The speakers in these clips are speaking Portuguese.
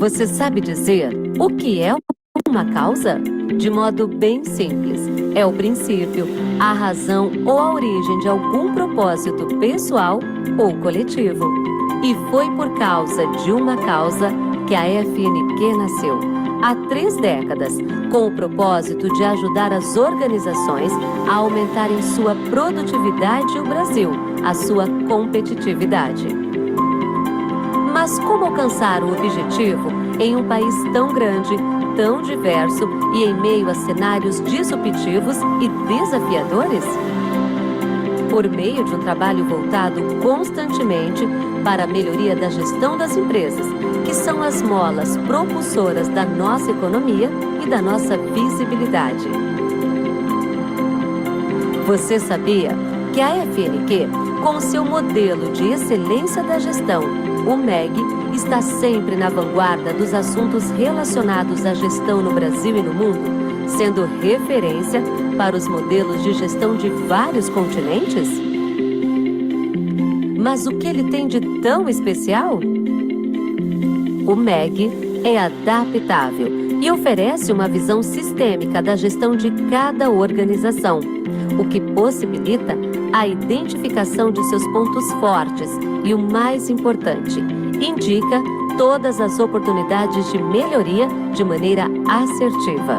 Você sabe dizer o que é uma causa? De modo bem simples, é o princípio, a razão ou a origem de algum propósito pessoal ou coletivo. E foi por causa de uma causa que a FNQ nasceu, há 3 décadas, com o propósito de ajudar as organizações a aumentarem sua produtividade e o Brasil, a sua competitividade. Mas como alcançar o objetivo em um país tão grande, tão diverso e em meio a cenários disruptivos e desafiadores? Por meio de um trabalho voltado constantemente para a melhoria da gestão das empresas, que são as molas propulsoras da nossa economia e da nossa visibilidade. Você sabia que a FNQ, com seu modelo de excelência da gestão, o MEG, está sempre na vanguarda dos assuntos relacionados à gestão no Brasil e no mundo, sendo referência para os modelos de gestão de vários continentes? Mas o que ele tem de tão especial? O MEG é adaptável e oferece uma visão sistêmica da gestão de cada organização, o que possibilita a identificação de seus pontos fortes e, o mais importante, indica todas as oportunidades de melhoria de maneira assertiva.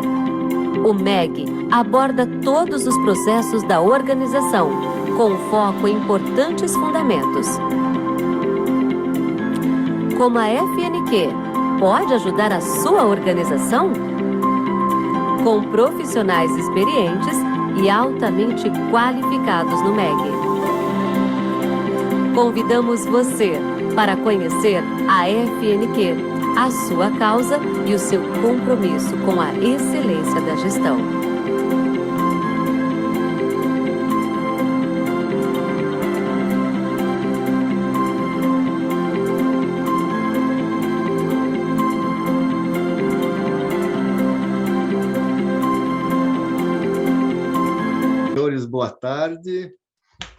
O MEG aborda todos os processos da organização, com foco em importantes fundamentos. Como a FNQ pode ajudar a sua organização? Com profissionais experientes e altamente qualificados no MEG. Convidamos você para conhecer a FNQ, a sua causa e o seu compromisso com a excelência da gestão. Boa tarde,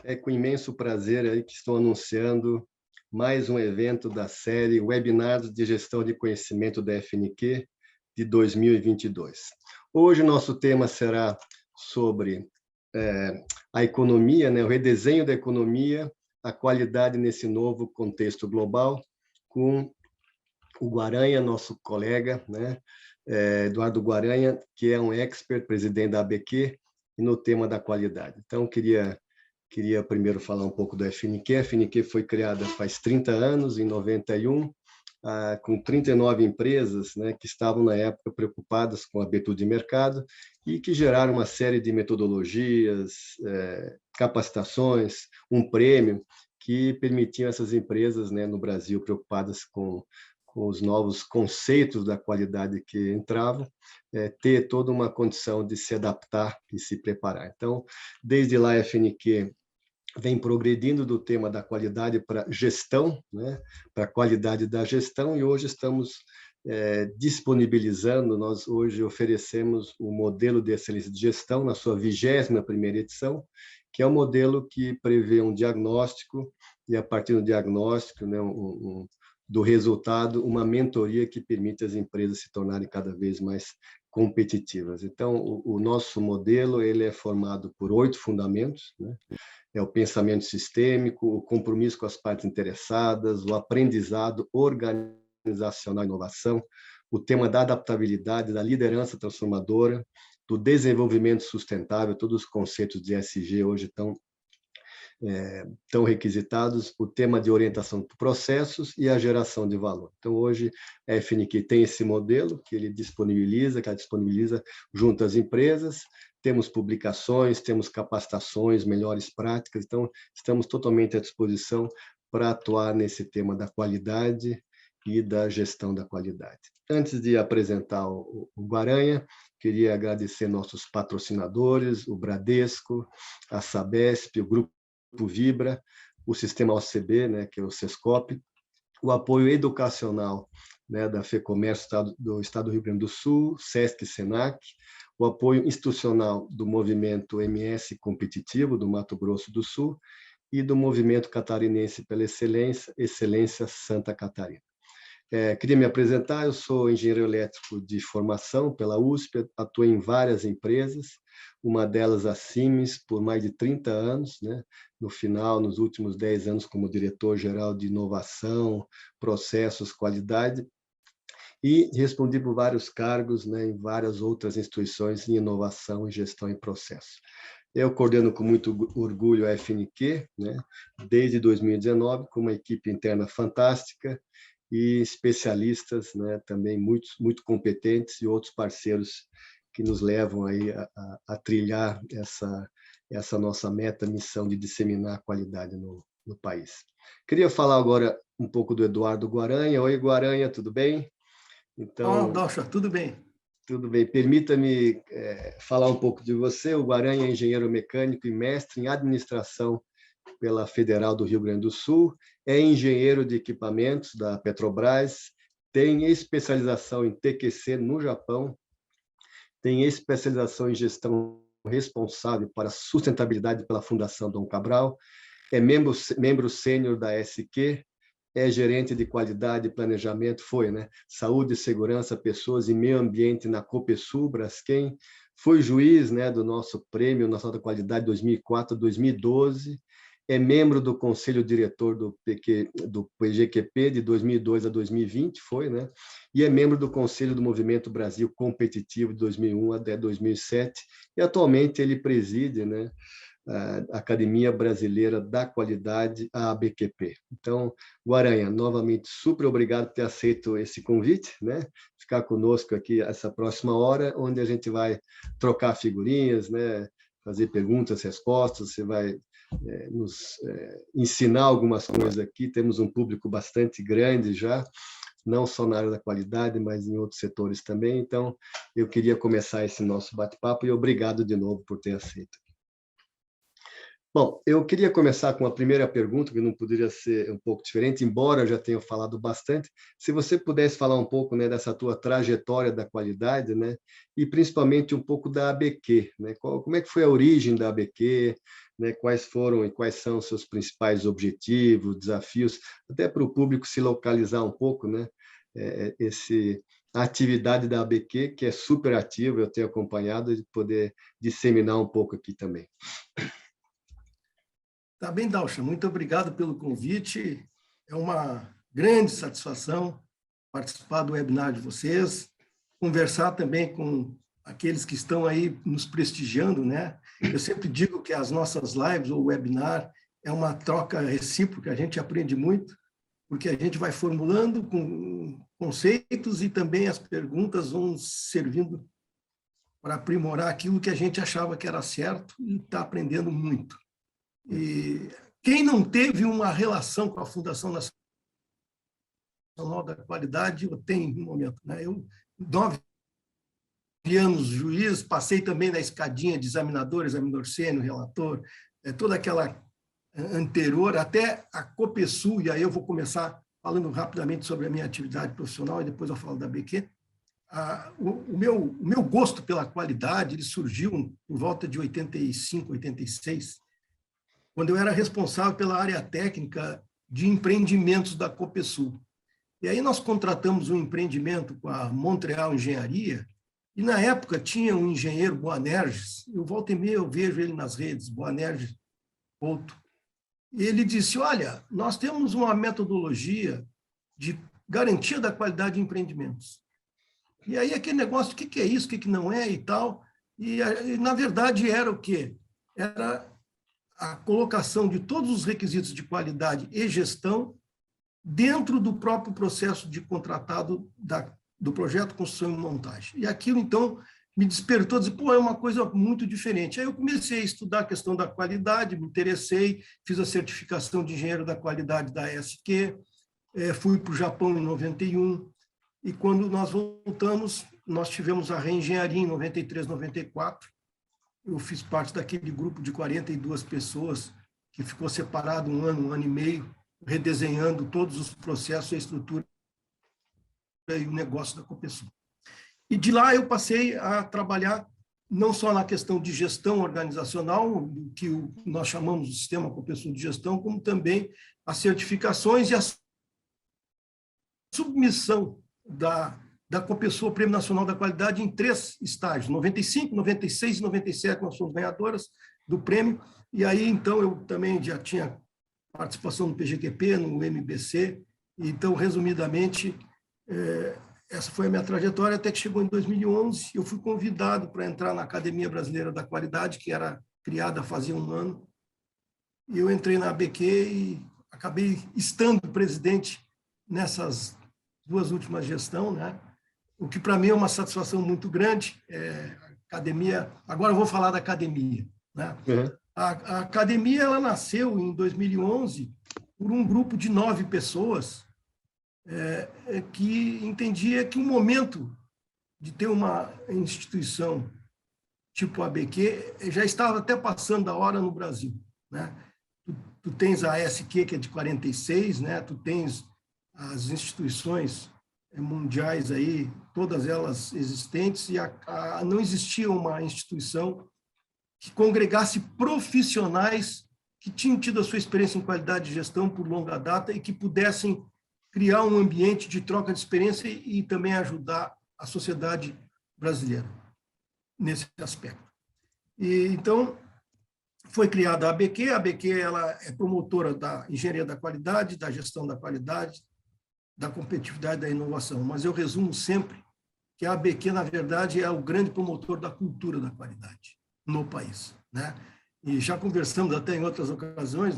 é com imenso prazer aí que estou anunciando mais um evento da série Webinars de Gestão de Conhecimento da FNQ de 2022. Hoje nosso tema será sobre a economia, o redesenho da economia, a qualidade nesse novo contexto global, com o Guaranha, nosso colega, Eduardo Guaranha, que é um expert, presidente da ABQ, no tema da qualidade. Então, queria primeiro falar um pouco da FNQ. A FNQ foi criada faz 30 anos, em 91, com 39 empresas que estavam, na época, preocupadas com a abertura de mercado e que geraram uma série de metodologias, capacitações, um prêmio que permitiam essas empresas no Brasil preocupadas com os novos conceitos da qualidade que entravam, ter toda uma condição de se adaptar e se preparar. Então, desde lá, a FNQ vem progredindo do tema da qualidade para gestão, para a qualidade da gestão, e hoje estamos disponibilizando, nós hoje oferecemos o modelo de excelência de gestão na sua 21ª edição, que é um modelo que prevê um diagnóstico, e a partir do diagnóstico, do resultado, uma mentoria que permite às empresas se tornarem cada vez mais competitivas. Então, o nosso modelo ele é formado por 8 fundamentos, É o pensamento sistêmico, o compromisso com as partes interessadas, o aprendizado organizacional e inovação, o tema da adaptabilidade, da liderança transformadora, do desenvolvimento sustentável, todos os conceitos de ESG hoje estão requisitados, o tema de orientação de processos e a geração de valor. Então, hoje, a FNQ tem esse modelo que ela disponibiliza junto às empresas, temos publicações, temos capacitações, melhores práticas, então, estamos totalmente à disposição para atuar nesse tema da qualidade e da gestão da qualidade. Antes de apresentar o Guaranha, queria agradecer nossos patrocinadores, o Bradesco, a Sabesp, o Grupo Vibra, o Sistema OCB, que é o SESCOP, o apoio educacional da FEComércio do Estado do Rio Grande do Sul, SESC e SENAC, o apoio institucional do Movimento MS Competitivo do Mato Grosso do Sul e do Movimento Catarinense pela Excelência, Excelência Santa Catarina. Queria me apresentar, eu sou engenheiro elétrico de formação pela USP, atuei em várias empresas, uma delas a Siemens, por mais de 30 anos, né? No final, nos últimos 10 anos, como diretor-geral de inovação, processos, qualidade, e respondi por vários cargos, né, em várias outras instituições em inovação, gestão e processo. Eu coordeno com muito orgulho a FNQ, né, desde 2019, com uma equipe interna fantástica, e especialistas, né, também muito competentes e outros parceiros que nos levam aí a trilhar essa nossa meta, missão de disseminar a qualidade no país. Queria falar agora um pouco do Eduardo Guaranha. Oi, Guaranha, tudo bem? Então, Dalcha, tudo bem? Tudo bem. Permita-me falar um pouco de você. O Guaranha é engenheiro mecânico e mestre em administração pela Federal do Rio Grande do Sul, é engenheiro de equipamentos da Petrobras, tem especialização em TQC no Japão, tem especialização em gestão responsável para sustentabilidade pela Fundação Dom Cabral, é membro sênior da SQ, é gerente de qualidade e planejamento, Saúde, Segurança, Pessoas e Meio Ambiente na Copesul, Braskem, foi juiz, né, do nosso prêmio Nacional da Qualidade 2004 a 2012, é membro do Conselho Diretor do PGQP de 2002 a 2020, e é membro do Conselho do Movimento Brasil Competitivo de 2001 até 2007, e atualmente ele preside, né, a Academia Brasileira da Qualidade, a ABQP. Então, Guaranha, novamente, super obrigado por ter aceito esse convite, né? Ficar conosco aqui essa próxima hora, onde a gente vai trocar figurinhas, né? Fazer perguntas, respostas, você vai nos ensinar algumas coisas aqui, temos um público bastante grande já, não só na área da qualidade, mas em outros setores também, então eu queria começar esse nosso bate-papo e obrigado de novo por ter aceito. Bom, eu queria começar com a primeira pergunta, que não poderia ser um pouco diferente, embora eu já tenha falado bastante. Se você pudesse falar um pouco, né, dessa tua trajetória da qualidade, né, e principalmente um pouco da ABQ, né? Como é que foi a origem da ABQ, né, quais foram e quais são os seus principais objetivos, desafios, até para o público se localizar um pouco, né, a atividade da ABQ, que é super ativa, eu tenho acompanhado, e poder disseminar um pouco aqui também. Tá bem, Dalcha, muito obrigado pelo convite. É uma grande satisfação participar do webinar de vocês, conversar também com aqueles que estão aí nos prestigiando, né? Eu sempre digo que as nossas lives ou webinar é uma troca recíproca, a gente aprende muito, porque a gente vai formulando com conceitos e também as perguntas vão servindo para aprimorar aquilo que a gente achava que era certo e está aprendendo muito. E quem não teve uma relação com a Fundação Nacional da Qualidade, eu tenho no momento, né? Eu, 9 anos juiz, passei também na escadinha de examinador sênior, relator, toda aquela anterior, até a Copesul, e aí eu vou começar falando rapidamente sobre a minha atividade profissional, e depois eu falo da BQ. O meu gosto pela qualidade ele surgiu por volta de 85, 86, quando eu era responsável pela área técnica de empreendimentos da Copesul. E aí nós contratamos um empreendimento com a Montreal Engenharia, e na época tinha um engenheiro, Boanerges, eu volta e meia eu vejo ele nas redes, Boanerges Couto, e ele disse, olha, nós temos uma metodologia de garantia da qualidade de empreendimentos. E aí aquele negócio, o que é isso, o que não é e tal, e na verdade era o quê? Era a colocação de todos os requisitos de qualidade e gestão dentro do próprio processo de contratado do projeto, construção e montagem. E aquilo, então, me despertou, disse, é uma coisa muito diferente. Aí eu comecei a estudar a questão da qualidade, me interessei, fiz a certificação de engenheiro da qualidade da SQ, fui para o Japão em 91, e quando nós voltamos, nós tivemos a reengenharia em 93, 94, eu fiz parte daquele grupo de 42 pessoas que ficou separado um ano e meio, redesenhando todos os processos, a estrutura e o negócio da Copesul. E de lá eu passei a trabalhar não só na questão de gestão organizacional, que nós chamamos de Sistema Copesul de Gestão, como também as certificações e as submissão da Copessoa Prêmio Nacional da Qualidade em 3 estágios, 95, 96 e 97, nós fomos ganhadoras do prêmio, e aí, então, eu também já tinha participação no PGQP, no MBC, então, resumidamente, essa foi a minha trajetória, até que chegou em 2011, eu fui convidado para entrar na Academia Brasileira da Qualidade, que era criada fazia um ano, e eu entrei na ABQ e acabei estando presidente nessas 2 últimas gestões, né? O que para mim é uma satisfação muito grande. Academia, agora eu vou falar da academia, né? Uhum. A academia ela nasceu em 2011 por um grupo de 9 pessoas que entendia que o momento de ter uma instituição tipo a ABQ já estava até passando a hora no Brasil, né? Tu tens a ASQ, que é de 46, né? Tu tens as instituições mundiais aí, todas elas existentes, e não existia uma instituição que congregasse profissionais que tinham tido a sua experiência em qualidade de gestão por longa data e que pudessem criar um ambiente de troca de experiência e também ajudar a sociedade brasileira nesse aspecto. E, então, foi criada a ABQ. A ABQ ela é promotora da engenharia da qualidade, da gestão da qualidade, da competitividade e da inovação. Mas eu resumo sempre que a ABQ, na verdade, é o grande promotor da cultura da qualidade no país, né? E já conversamos até em outras ocasiões,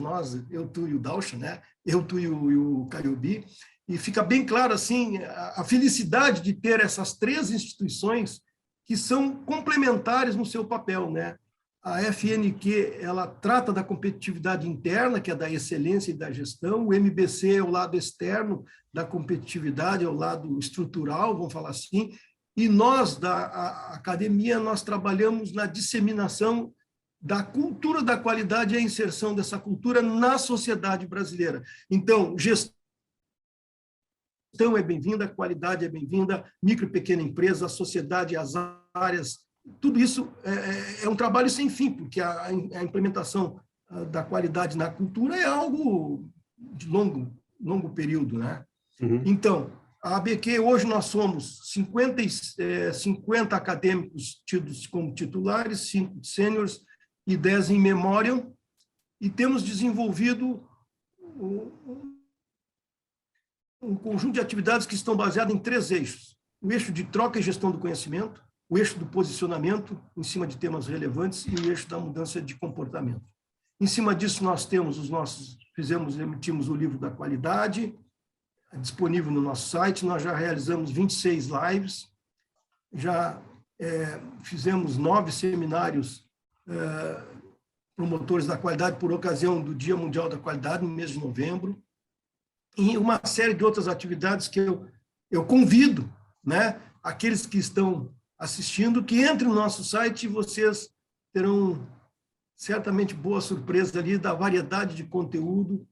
eu, tu e o Daucha, né? Eu, tu e o Caiubi, e fica bem claro assim a felicidade de ter essas 3 instituições que são complementares no seu papel, né? A FNQ, ela trata da competitividade interna, que é da excelência e da gestão. O MBC é o lado externo da competitividade, é o lado estrutural, vamos falar assim. E nós, da academia, nós trabalhamos na disseminação da cultura da qualidade e a inserção dessa cultura na sociedade brasileira. Então, gestão é bem-vinda, qualidade é bem-vinda, micro e pequena empresa, a sociedade, as áreas, tudo isso é um trabalho sem fim, porque a implementação da qualidade na cultura é algo de longo período, né? Uhum. Então, a ABQ, hoje nós somos 50 acadêmicos tidos como titulares, 5 sêniores e 10 em memoriam, e temos desenvolvido um conjunto de atividades que estão baseadas em 3 eixos. O eixo de troca e gestão do conhecimento, o eixo do posicionamento em cima de temas relevantes e o eixo da mudança de comportamento. Em cima disso, nós temos emitimos o livro da qualidade, disponível no nosso site. Nós já realizamos 26 lives, já fizemos 9 seminários promotores da qualidade por ocasião do Dia Mundial da Qualidade, no mês de novembro, e uma série de outras atividades que eu convido, né, aqueles que estão assistindo, que entrem no nosso site e vocês terão certamente boa surpresa ali da variedade de conteúdo,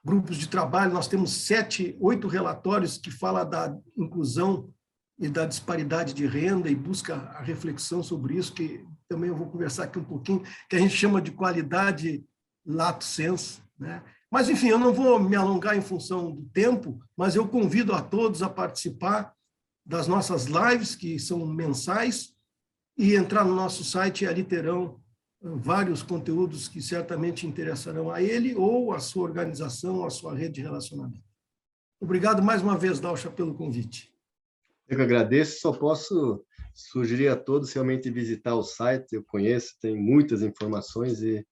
grupos de trabalho. Nós temos 7, 8 relatórios que falam da inclusão e da disparidade de renda e busca a reflexão sobre isso, que também eu vou conversar aqui um pouquinho, que a gente chama de qualidade lato sensu, né? Mas, enfim, eu não vou me alongar em função do tempo, mas eu convido a todos a participar das nossas lives, que são mensais, e entrar no nosso site, e ali terão vários conteúdos que certamente interessarão a ele ou a sua organização, a sua rede de relacionamento. Obrigado mais uma vez, Daucha, pelo convite. Eu que agradeço, só posso sugerir a todos realmente visitar o site. Eu conheço, tem muitas informações e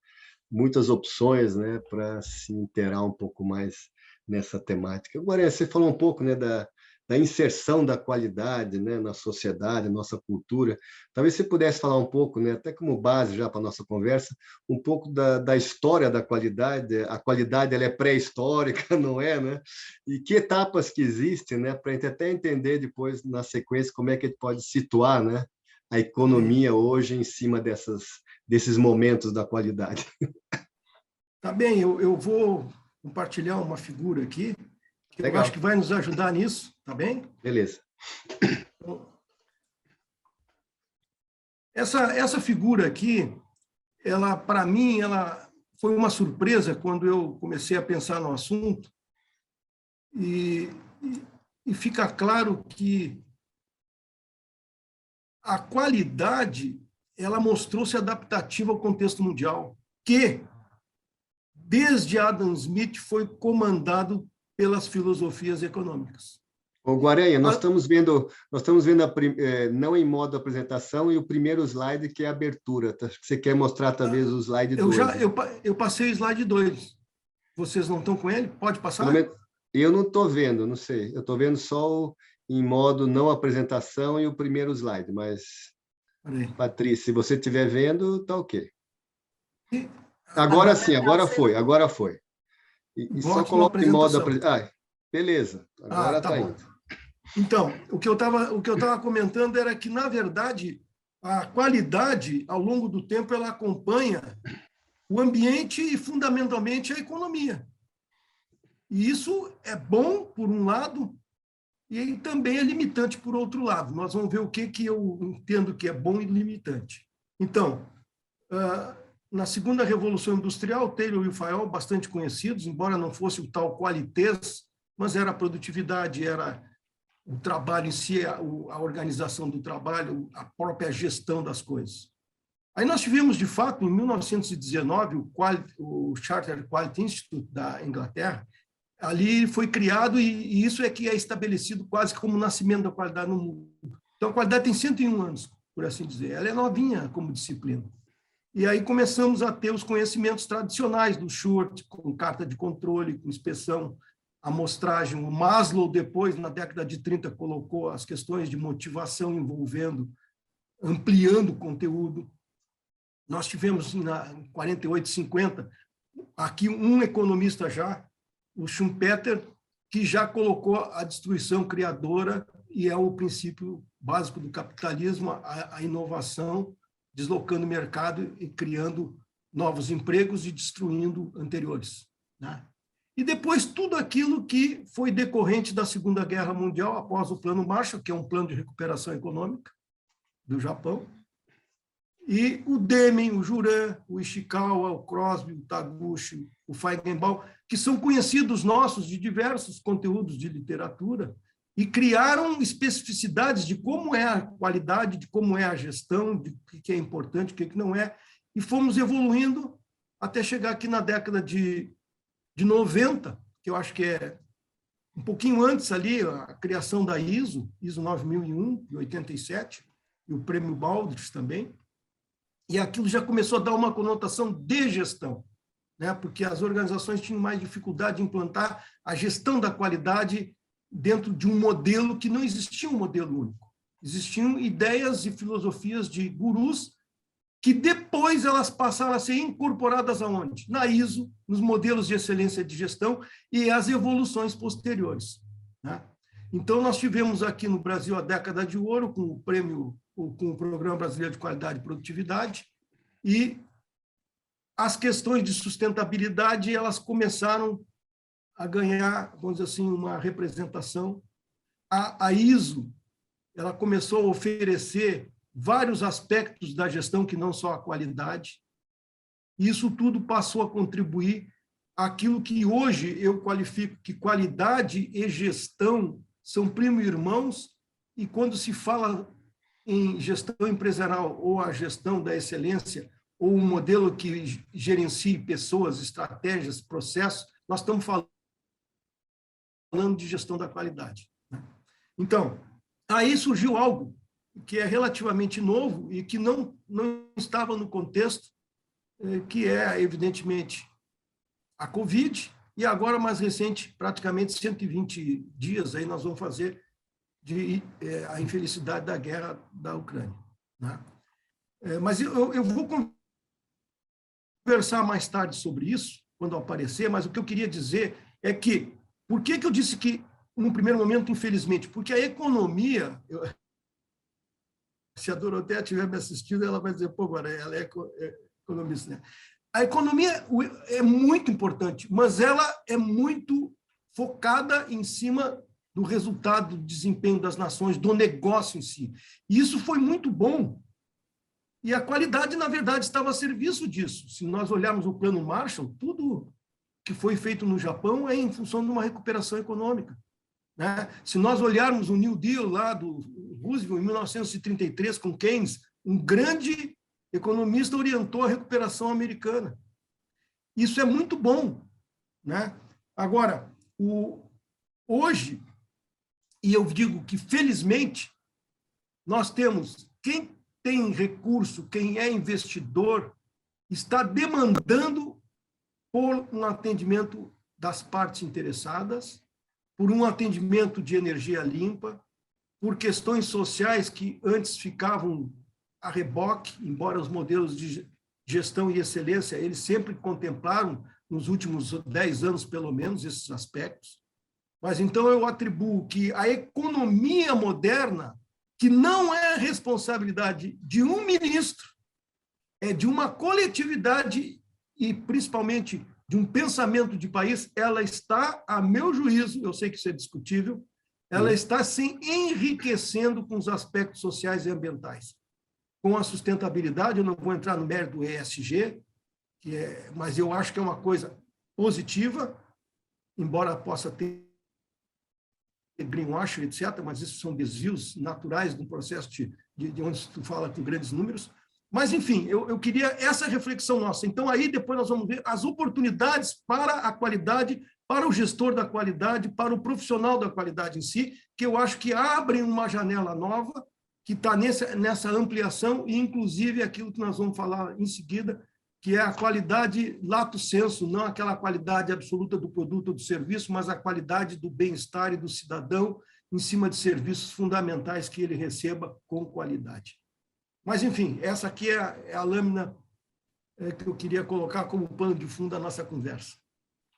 muitas opções, né, para se inteirar um pouco mais nessa temática. Agora, você falou um pouco, né, da inserção da qualidade, né, na sociedade, nossa cultura. Talvez você pudesse falar um pouco, né, até como base já para a nossa conversa, um pouco da história da qualidade. A qualidade ela é pré-histórica, não é, né? E que etapas que existem, né, para a gente até entender depois, na sequência, como é que a gente pode situar, né, a economia hoje em cima desses momentos da qualidade. Tá bem, eu vou compartilhar uma figura aqui, que eu acho que vai nos ajudar nisso, tá bem? Beleza. Então, essa figura aqui, ela, para mim, ela foi uma surpresa quando eu comecei a pensar no assunto, e e fica claro que a qualidade ela mostrou-se adaptativa ao contexto mundial, que, desde Adam Smith, foi comandado pelas filosofias econômicas. Ô, Guaranha, nós estamos vendo não em modo apresentação, e o primeiro slide, que é a abertura. Você quer mostrar, talvez, o slide 2? Eu passei o slide 2. Vocês não estão com ele? Pode passar? Eu não estou vendo, não sei. Eu estou vendo só em modo não apresentação e o primeiro slide, mas, Patrícia, se você estiver vendo, está ok. Agora sim, agora foi. E só coloca em modo apresentação. Beleza, agora está indo. Então, o que eu estava comentando era que, na verdade, a qualidade, ao longo do tempo, ela acompanha o ambiente e, fundamentalmente, a economia. E isso é bom, por um lado, e também é limitante, por outro lado. Nós vamos ver o que eu entendo que é bom e limitante. Então, na segunda Revolução Industrial, Taylor e Fayol, bastante conhecidos, embora não fosse o tal qualitez, mas era a produtividade, era o trabalho em si, a organização do trabalho, a própria gestão das coisas. Aí nós tivemos, de fato, em 1919, o Chartered Quality Institute da Inglaterra. Ali foi criado, e isso é que é estabelecido quase como o nascimento da qualidade no mundo. Então, a qualidade tem 101 anos, por assim dizer. Ela é novinha como disciplina. E aí começamos a ter os conhecimentos tradicionais do Short, com carta de controle, com inspeção, amostragem. O Maslow, depois, na década de 30, colocou as questões de motivação envolvendo, ampliando o conteúdo. Nós tivemos, em 48, 50, aqui um economista já, o Schumpeter, que já colocou a destruição criadora, e é o princípio básico do capitalismo, a inovação, deslocando o mercado e criando novos empregos e destruindo anteriores, né? E depois tudo aquilo que foi decorrente da Segunda Guerra Mundial, após o Plano Marshall, que é um plano de recuperação econômica do Japão, e o Deming, o Juran, o Ishikawa, o Crosby, o Taguchi, o Feigenbaum, que são conhecidos nossos de diversos conteúdos de literatura, e criaram especificidades de como é a qualidade, de como é a gestão, de o que é importante, o que não é, e fomos evoluindo até chegar aqui na década de 90, que eu acho que é um pouquinho antes ali, a criação da ISO 9001, de 87, e o Prêmio Baldrige também, e aquilo já começou a dar uma conotação de gestão, né? Porque as organizações tinham mais dificuldade de implantar a gestão da qualidade dentro de um modelo que não existia um modelo único. Existiam ideias e filosofias de gurus que depois elas passaram a ser incorporadas aonde? Na ISO, nos modelos de excelência de gestão e as evoluções posteriores, né? Então, nós tivemos aqui no Brasil a década de ouro com o prêmio, com o Programa Brasileiro de Qualidade e Produtividade, e as questões de sustentabilidade elas começaram a ganhar, vamos dizer assim, uma representação. A ISO ela começou a oferecer vários aspectos da gestão, que não só a qualidade, e isso tudo passou a contribuir àquilo que hoje eu qualifico que qualidade e gestão são primo-irmãos, e quando se fala em gestão empresarial ou a gestão da excelência, ou um modelo que gerencie pessoas, estratégias, processos, nós estamos falando de gestão da qualidade, né? Então, aí surgiu algo que é relativamente novo e que não estava no contexto, que é, evidentemente, a Covid, e agora, mais recente, praticamente 120 dias, aí nós vamos fazer a infelicidade da guerra da Ucrânia, né? Mas eu vou conversar mais tarde sobre isso, quando aparecer, mas o que eu queria dizer é que, por que eu disse que, no primeiro momento, infelizmente? Porque a economia, se a Doroteia estiver me assistindo, ela vai dizer, pô, agora ela é economista, né? A economia é muito importante, mas ela é muito focada em cima do resultado do desempenho das nações, do negócio em si. E isso foi muito bom. E a qualidade, na verdade, estava a serviço disso. Se nós olharmos o Plano Marshall, tudo que foi feito no Japão é em função de uma recuperação econômica. né? Se nós olharmos o New Deal lá do Roosevelt, em 1933, com Keynes, um grande economista orientou a recuperação americana. Isso é muito bom, né? Agora, hoje, e eu digo que, felizmente, nós temos quem tem recurso, quem é investidor, está demandando por um atendimento das partes interessadas, por um atendimento de energia limpa, por questões sociais que antes ficavam a reboque, embora os modelos de gestão e excelência, eles sempre contemplaram, nos últimos 10 anos, pelo menos, esses aspectos. Mas, então, eu atribuo que a economia moderna, que não é responsabilidade de um ministro, é de uma coletividade e, principalmente, de um pensamento de país, ela está, a meu juízo, eu sei que isso é discutível, ela está se enriquecendo com os aspectos sociais e ambientais. Com a sustentabilidade, eu não vou entrar no mérito do ESG, mas eu acho que é uma coisa positiva, embora possa ter greenwashing, etc., mas isso são desvios naturais do processo de onde tu fala com grandes números. Mas, enfim, eu queria essa reflexão nossa. Então, aí depois nós vamos ver as oportunidades para a qualidade, para o gestor da qualidade, para o profissional da qualidade em si, que eu acho que abrem uma janela nova, que está nessa ampliação, e, inclusive, aquilo que nós vamos falar em seguida, que é a qualidade lato sensu, não aquela qualidade absoluta do produto ou do serviço, mas a qualidade do bem-estar e do cidadão em cima de serviços fundamentais que ele receba com qualidade. Mas, enfim, essa aqui é a lâmina que eu queria colocar como pano de fundo da nossa conversa.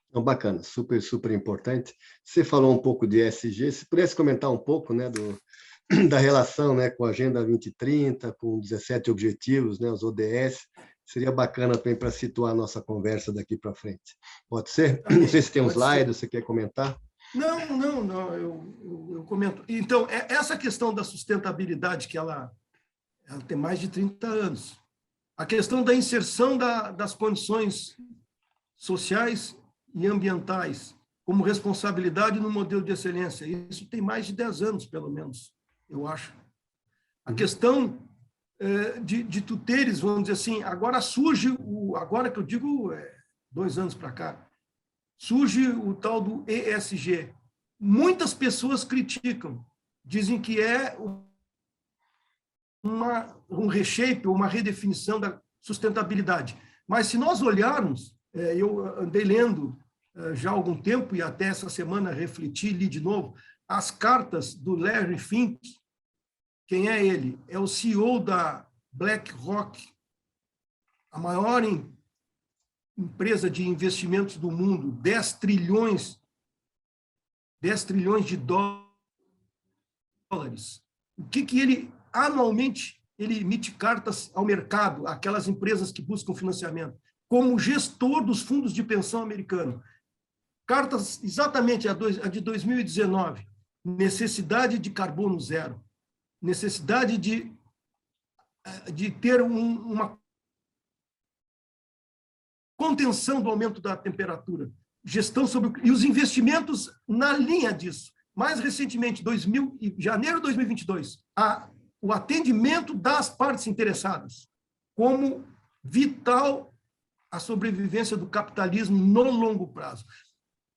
Então, bacana, super, super importante. Você falou um pouco de ESG, se pudesse comentar um pouco, né, da relação, né, com a Agenda 2030, com 17 Objetivos, né, os ODS, seria bacana também para situar a nossa conversa daqui para frente. Pode ser? Não sei se tem um slide, você quer comentar? Não, eu comento. Então, essa questão da sustentabilidade, que ela tem mais de 30 anos. A questão da inserção das condições sociais e ambientais como responsabilidade no modelo de excelência, isso tem mais de 10 anos, pelo menos, eu acho. A questão de tuteres, vamos dizer assim, agora surge, agora que eu digo 2 anos para cá, surge o tal do ESG. Muitas pessoas criticam, dizem que é um reshape, uma redefinição da sustentabilidade. Mas, se nós olharmos, eu andei lendo já há algum tempo, e até essa semana refleti, li de novo, as cartas do Larry Fink. Quem é ele? É o CEO da BlackRock, a maior empresa de investimentos do mundo, 10 trilhões de dólares. O que ele, anualmente, ele emite cartas ao mercado, aquelas empresas que buscam financiamento, como gestor dos fundos de pensão americano. Cartas, exatamente a de 2019, necessidade de carbono zero, necessidade de ter uma contenção do aumento da temperatura, gestão e os investimentos na linha disso. Mais recentemente, janeiro de 2022, o atendimento das partes interessadas como vital à sobrevivência do capitalismo no longo prazo.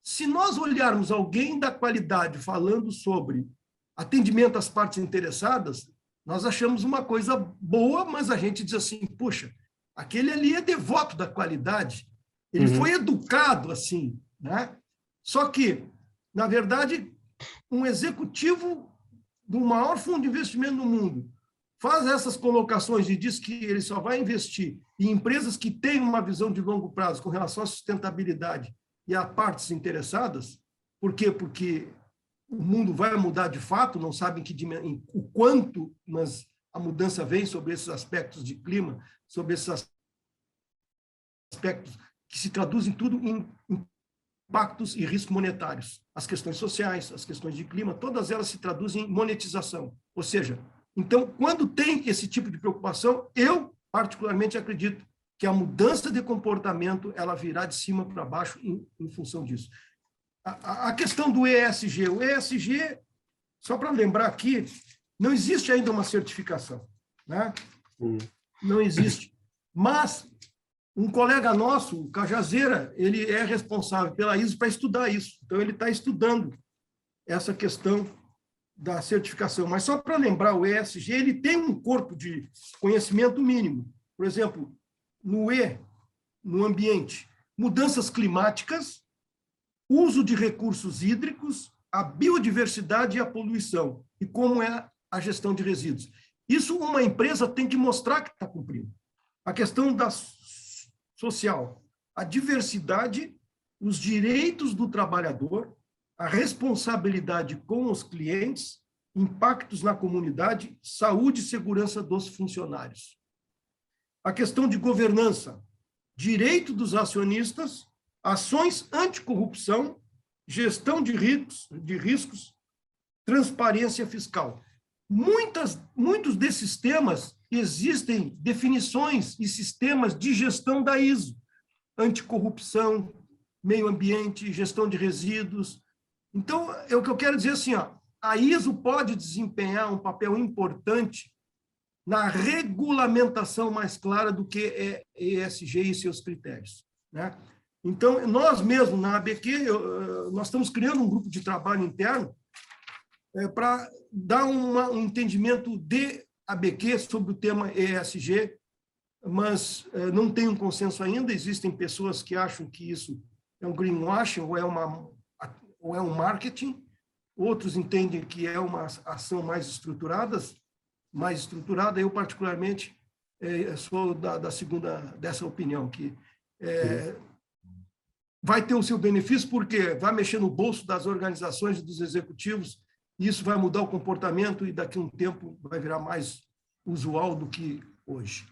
Se nós olharmos alguém da qualidade falando sobre atendimento às partes interessadas, nós achamos uma coisa boa, mas a gente diz assim, puxa, aquele ali é devoto da qualidade, ele foi educado assim, né? Só que, na verdade, um executivo do maior fundo de investimento do mundo faz essas colocações e diz que ele só vai investir em empresas que têm uma visão de longo prazo com relação à sustentabilidade e a partes interessadas. Por quê? Porque o mundo vai mudar de fato, não sabem o quanto, mas a mudança vem sobre esses aspectos de clima, sobre esses aspectos que se traduzem tudo em impactos e riscos monetários. As questões sociais, as questões de clima, todas elas se traduzem em monetização. Ou seja, então, quando tem esse tipo de preocupação, eu particularmente acredito que a mudança de comportamento ela virá de cima para baixo em função disso. A questão do ESG. O ESG, só para lembrar aqui, não existe ainda uma certificação, né? Não existe. Mas um colega nosso, o Cajazeira, ele é responsável pela ISO para estudar isso. Então, ele está estudando essa questão da certificação. Mas só para lembrar, o ESG ele tem um corpo de conhecimento mínimo. Por exemplo, no E, no ambiente, mudanças climáticas, uso de recursos hídricos, a biodiversidade e a poluição, e como é a gestão de resíduos. Isso uma empresa tem que mostrar que está cumprindo. A questão da social, a diversidade, os direitos do trabalhador, a responsabilidade com os clientes, impactos na comunidade, saúde e segurança dos funcionários. A questão de governança, direito dos acionistas, ações anticorrupção, gestão de riscos, transparência fiscal. Muitos desses temas existem definições e sistemas de gestão da ISO, anticorrupção, meio ambiente, gestão de resíduos. Então, é o que eu quero dizer assim, ó, a ISO pode desempenhar um papel importante na regulamentação mais clara do que é ESG e seus critérios, né? Então, nós mesmos, na ABQ, nós estamos criando um grupo de trabalho interno para dar um entendimento de ABQ sobre o tema ESG, mas não tem um consenso ainda. Existem pessoas que acham que isso é um greenwashing ou é um marketing, outros entendem que é uma ação mais estruturada. Eu, particularmente, sou dessa opinião, que vai ter o seu benefício porque vai mexer no bolso das organizações e dos executivos, e isso vai mudar o comportamento e daqui a um tempo vai virar mais usual do que hoje.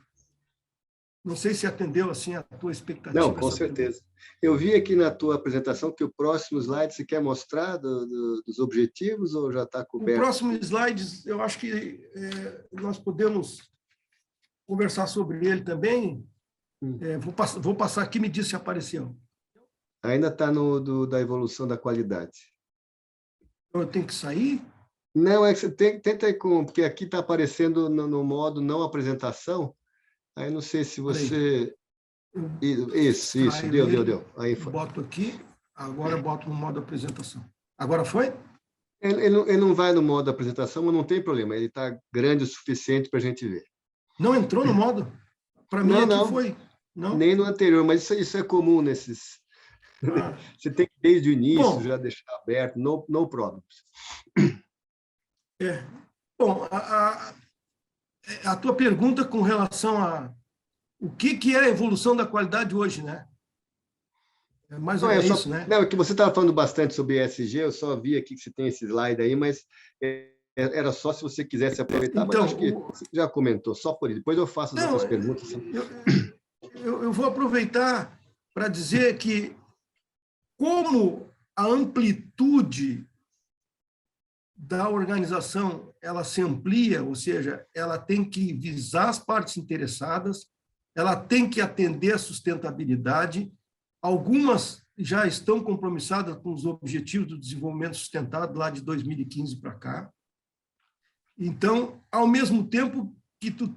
Não sei se atendeu assim a tua expectativa. Não, com certeza. Eu vi aqui na tua apresentação que o próximo slide você quer mostrar dos objetivos ou já está coberto? O próximo slide, eu acho que nós podemos conversar sobre ele também. Vou passar aqui, me diz se apareceu. Ainda está da evolução da qualidade. Eu tenho que sair? Não, é que você tenta ir porque aqui está aparecendo no modo não apresentação. Aí não sei se você... Isso, deu. Aí foi. Boto aqui, agora eu boto no modo apresentação. Agora foi? Ele não vai no modo apresentação, mas não tem problema. Ele está grande o suficiente para a gente ver. Não entrou no modo? Para mim não, aqui foi. Não? Nem no anterior, mas isso é comum nesses... Você tem que, desde o início, já deixar aberto, no problems. Bom, a tua pergunta com relação a o que é a evolução da qualidade hoje, né? Mais ou menos isso, né? Não, é que você estava falando bastante sobre ESG, eu só vi aqui que você tem esse slide aí, mas era só se você quisesse aproveitar, então, mas acho que você já comentou, só por isso. Depois eu faço as outras perguntas. Eu vou aproveitar para dizer que como a amplitude da organização ela se amplia, ou seja, ela tem que visar as partes interessadas, ela tem que atender a sustentabilidade. Algumas já estão compromissadas com os Objetivos do Desenvolvimento Sustentável lá de 2015 para cá. Então, ao mesmo tempo que tu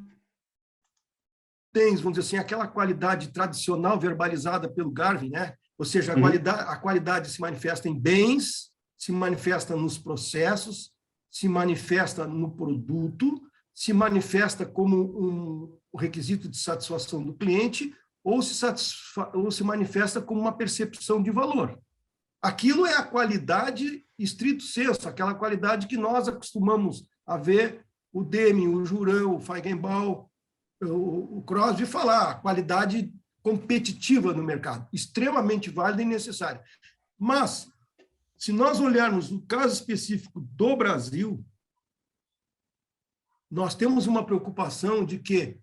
tens, vamos dizer assim, aquela qualidade tradicional verbalizada pelo Garvey, né? Ou seja, a qualidade se manifesta em bens, se manifesta nos processos, se manifesta no produto, se manifesta como um requisito de satisfação do cliente ou se manifesta como uma percepção de valor. Aquilo é a qualidade estrito sensu, aquela qualidade que nós acostumamos a ver o Deming, o Juran, o Feigenbaum, o Crosby falar, a qualidade competitiva no mercado, extremamente válida e necessária. Mas, se nós olharmos o caso específico do Brasil, nós temos uma preocupação de que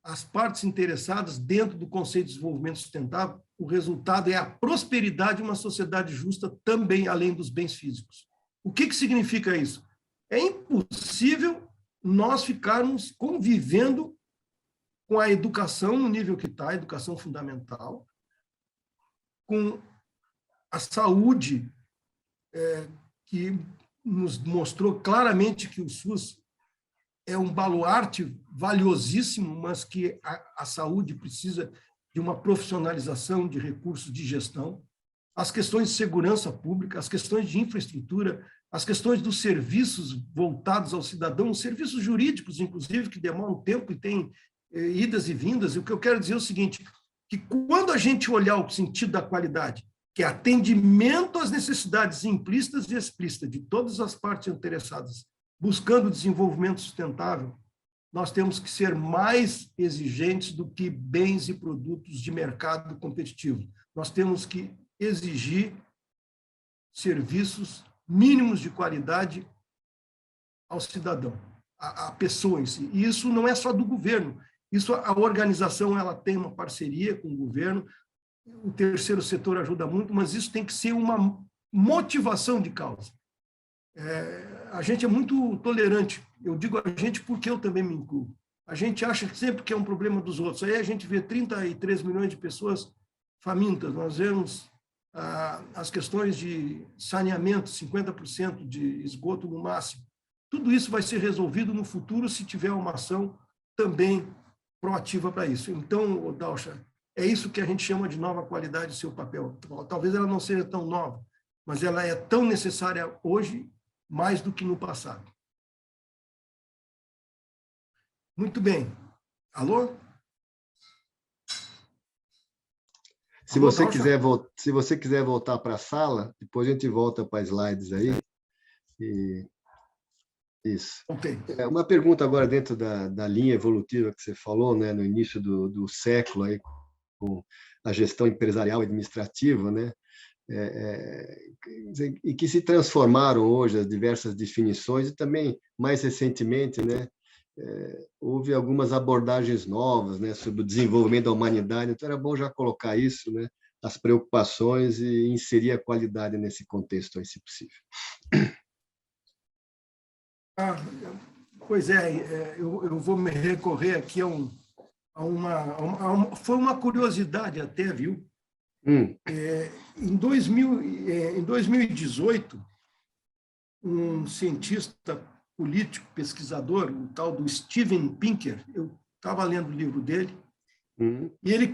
as partes interessadas dentro do conceito de desenvolvimento sustentável, o resultado é a prosperidade de uma sociedade justa também além dos bens físicos. O que significa isso? É impossível nós ficarmos convivendo com a educação no nível que está, a educação fundamental, com a saúde que nos mostrou claramente que o SUS é um baluarte valiosíssimo, mas que a saúde precisa de uma profissionalização de recursos de gestão, as questões de segurança pública, as questões de infraestrutura, as questões dos serviços voltados ao cidadão, os serviços jurídicos, inclusive, que demoram tempo e têm idas e vindas. E o que eu quero dizer é o seguinte, que quando a gente olhar o sentido da qualidade, que é atendimento às necessidades implícitas e explícitas de todas as partes interessadas, buscando desenvolvimento sustentável, nós temos que ser mais exigentes do que bens e produtos de mercado competitivo. Nós temos que exigir serviços mínimos de qualidade ao cidadão, à pessoa em si. E isso não é só do governo. Isso, a organização ela tem uma parceria com o governo, o terceiro setor ajuda muito, mas isso tem que ser uma motivação de causa. A gente é muito tolerante. Eu digo a gente porque eu também me incluo. A gente acha sempre que é um problema dos outros. Aí a gente vê 33 milhões de pessoas famintas. Nós vemos as questões de saneamento, 50% de esgoto no máximo. Tudo isso vai ser resolvido no futuro se tiver uma ação também proativa para isso. Então, Dalcha, é isso que a gente chama de nova qualidade do seu papel. Talvez ela não seja tão nova, mas ela é tão necessária hoje, mais do que no passado. Muito bem. Alô? Se você quiser voltar para a sala, depois a gente volta para slides aí. Isso. Okay. Uma pergunta agora dentro da linha evolutiva que você falou, né, no início do século, aí, com a gestão empresarial e administrativa, né, e que se transformaram hoje as diversas definições, e também, mais recentemente, né, houve algumas abordagens novas, né, sobre o desenvolvimento da humanidade, então era bom já colocar isso, né, as preocupações e inserir a qualidade nesse contexto aí, se possível. Pois eu vou me recorrer aqui foi uma curiosidade até, viu? Em 2018, um cientista político, pesquisador, o tal do Steven Pinker, eu estava lendo o livro dele, e ele